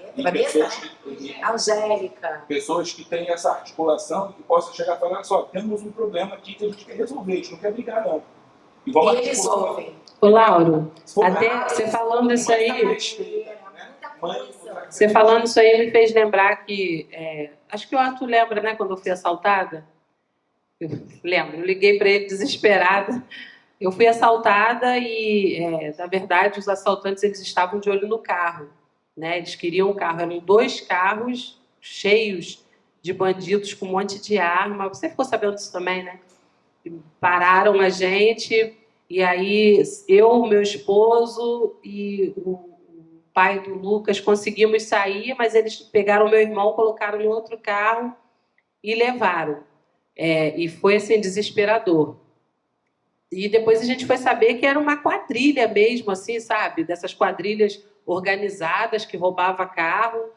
Angélica.
Pessoas que têm essa articulação e que possam chegar e falar, olha só, temos um problema aqui que a gente quer resolver, a gente não quer brigar não. E vamos
E eles ouvem.
Ô, Lauro, até você falando isso aí, você falando isso aí me fez lembrar que, acho que o Arthur lembra, né, quando eu fui assaltada? Eu lembro, eu liguei para ele desesperada. Eu fui assaltada e, na verdade, os assaltantes eles estavam de olho no carro. Né? Eles queriam um carro, eram 2 carros cheios de bandidos com um monte de arma. Você ficou sabendo disso também, né? Pararam a gente, e aí eu, meu esposo e o pai do Lucas conseguimos sair, mas eles pegaram meu irmão, colocaram em outro carro e levaram. E foi assim, desesperador. E depois a gente foi saber que era uma quadrilha mesmo, assim, sabe? Dessas quadrilhas organizadas que roubava carro,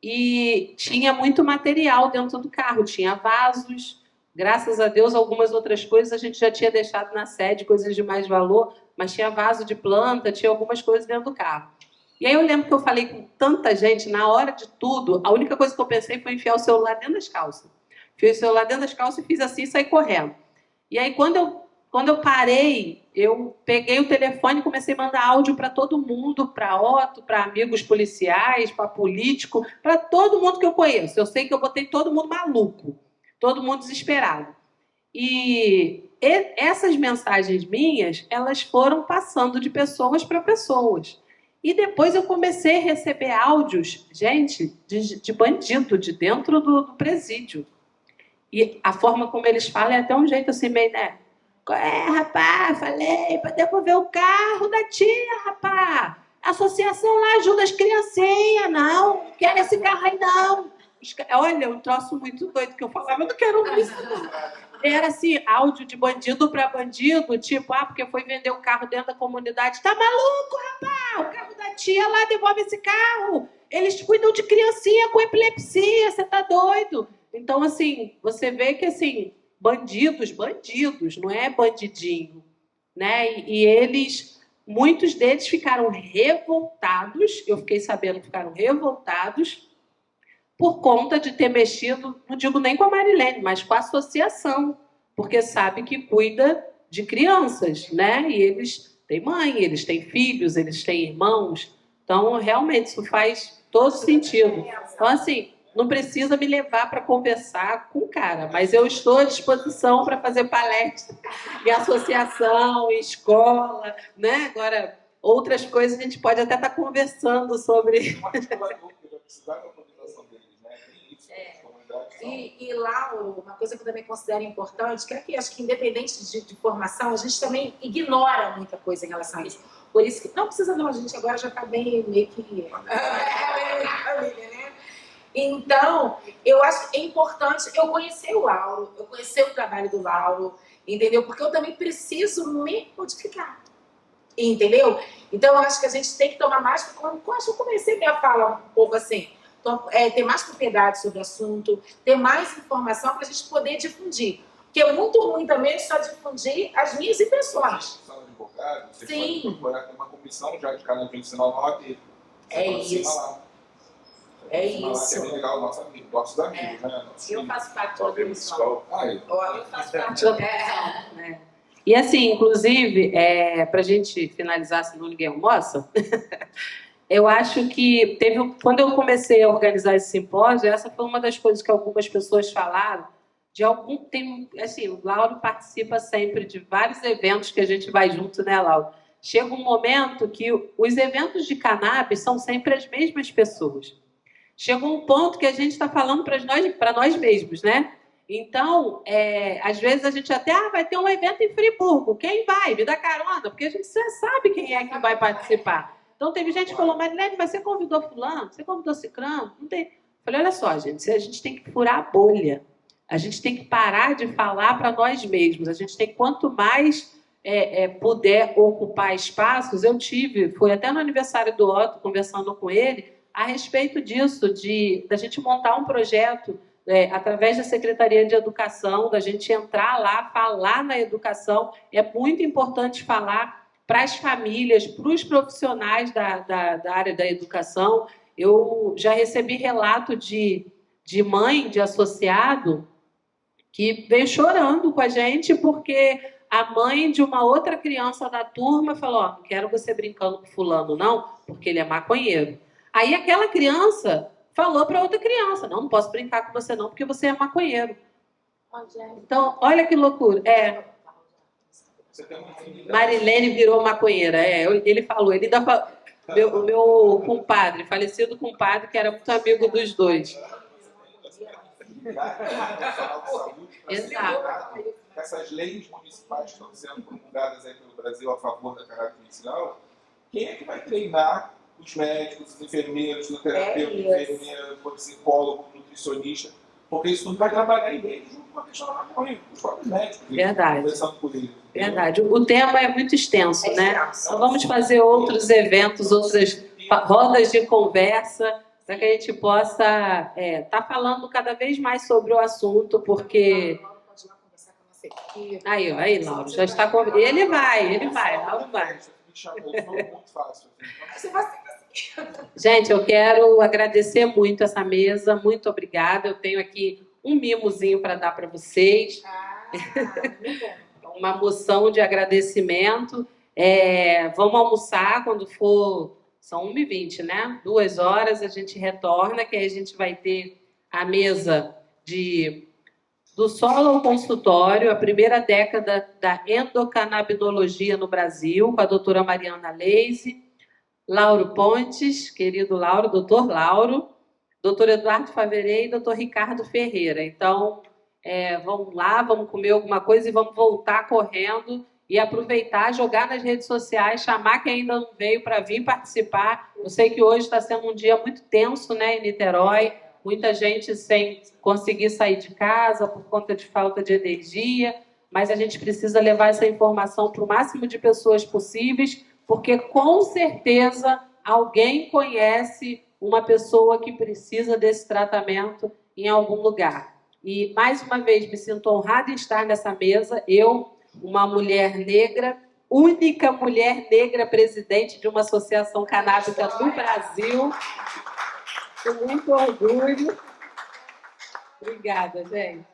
e tinha muito material dentro do carro, tinha vasos, graças a Deus algumas outras coisas a gente já tinha deixado na sede, coisas de mais valor, mas tinha vaso de planta, tinha algumas coisas dentro do carro. E aí eu lembro que eu falei com tanta gente, na hora de tudo, a única coisa que eu pensei foi enfiar o celular dentro das calças. Enfiei o celular dentro das calças e fiz assim e saí correndo. E aí quando eu parei, eu peguei o telefone e comecei a mandar áudio para todo mundo, para Otto, para amigos policiais, para político, para todo mundo que eu conheço. Eu sei que eu botei todo mundo maluco, todo mundo desesperado. E essas mensagens minhas, elas foram passando de pessoas para pessoas. E depois eu comecei a receber áudios, gente, de bandido, de dentro do presídio. E a forma como eles falam é até um jeito assim, meio, né? Rapaz, falei para devolver o carro da tia, rapaz. A associação lá ajuda as criancinhas, não quero esse carro aí, não. Olha, um troço muito doido que eu falava, eu não quero isso, não. Era assim, áudio de bandido para bandido, tipo, porque foi vender o carro dentro da comunidade. Tá maluco, rapaz? O carro da tia lá, devolve esse carro. Eles cuidam de criancinha com epilepsia, você tá doido? Então, assim, você vê que, assim, bandidos, não é bandidinho, né? E eles, muitos deles ficaram revoltados, eu fiquei sabendo que ficaram revoltados por conta de ter mexido, não digo nem com a Marilene, mas com a associação, porque sabe que cuida de crianças, né? E eles têm mãe, eles têm filhos, eles têm irmãos, então, realmente, isso faz todo sentido. Então, assim, não precisa me levar para conversar com o cara, mas eu estou à disposição para fazer palestra em associação, em escola, né? Agora, outras coisas a gente pode até estar conversando sobre.
E lá, uma coisa que eu também considero importante, que é que acho que independente de formação, a gente também ignora muita coisa em relação a isso. Por isso que não precisa não, a gente agora já está bem meio que família, né? Então, eu acho que é importante eu conhecer o Lauro, eu conhecer o trabalho do Lauro, entendeu? Porque eu também preciso me modificar, entendeu? Então, eu acho que a gente tem que tomar mais, como eu comecei minha fala um pouco assim, ter mais propriedade sobre o assunto, ter mais informação para a gente poder difundir. Porque é muito ruim também só difundir as minhas impressões.
Você
Sim.
pode procurar ter uma comissão já de cada profissional na OAB.
É isso. É isso.
É bem legal, nossos amigos, né?
Eu faço parte da comissão.
Eu faço parte da comissão.
E assim, inclusive, para a gente finalizar, se não ninguém almoça, eu acho que quando eu comecei a organizar esse simpósio, essa foi uma das coisas que algumas pessoas falaram. Assim, o Lauro participa sempre de vários eventos que a gente vai junto, né, Lauro? Chega um momento que os eventos de cannabis são sempre as mesmas pessoas. Chega um ponto que a gente está falando para nós mesmos, né? Então, às vezes a gente até vai ter um evento em Friburgo. Quem vai? Me dá carona, porque a gente já sabe quem é que vai participar. Então, teve gente que falou, Marilene, mas você convidou fulano? Você convidou ciclano? Não tem. Eu falei, olha só, gente, a gente tem que furar a bolha. A gente tem que parar de falar para nós mesmos. A gente tem, quanto mais puder ocupar espaços, fui até no aniversário do Otto, conversando com ele, a respeito disso, da gente montar um projeto através da Secretaria de Educação, da gente entrar lá, falar na educação. É muito importante falar para as famílias, para os profissionais da área da educação. Eu já recebi relato de mãe, de associado, que veio chorando com a gente porque a mãe de uma outra criança da turma falou, não quero você brincando com fulano, não, porque ele é maconheiro. Aí aquela criança falou para outra criança, não posso brincar com você não, porque você é maconheiro. Então, olha que loucura. Marilene virou maconheira. Ele falou, o meu compadre, falecido compadre, que era muito amigo dos dois.
Exato. Essas leis municipais que estão sendo promulgadas aí pelo Brasil a favor da cannabis medicinal, quem é que vai treinar os médicos, os enfermeiros, o terapeuta, enfermeiro, o psicólogo, o nutricionista? Porque isso tudo vai trabalhar em meio junto com a questão da maconha, os próprios médicos.
Verdade.
Conversando por ele.
Verdade. O tema é muito extenso, né? Então vamos fazer outros eventos, outras rodas de conversa, para que a gente possa estar falando cada vez mais sobre o assunto, porque... Aí, Lauro, já está convidado. Ele vai, Lauro vai. Gente, eu quero agradecer muito essa mesa, muito obrigada. Eu tenho aqui um mimozinho para dar para vocês. Uma moção de agradecimento. Vamos almoçar quando for... São 1h20, né? 2 horas a gente retorna, que aí a gente vai ter a mesa do solo ao consultório, a primeira década da endocannabinologia no Brasil, com a doutora Mariana Leise. Lauro Pontes, querido Lauro, doutor Lauro, doutor Eduardo Faverê e doutor Ricardo Ferreira. Então, vamos lá, vamos comer alguma coisa e vamos voltar correndo e aproveitar, jogar nas redes sociais, chamar quem ainda não veio para vir participar. Eu sei que hoje está sendo um dia muito tenso, né, em Niterói, muita gente sem conseguir sair de casa por conta de falta de energia, mas a gente precisa levar essa informação para o máximo de pessoas possíveis, porque com certeza alguém conhece uma pessoa que precisa desse tratamento em algum lugar. E, mais uma vez, me sinto honrada em estar nessa mesa, eu, uma mulher negra, única mulher negra presidente de uma associação canábica do Brasil, com muito orgulho. Obrigada, gente.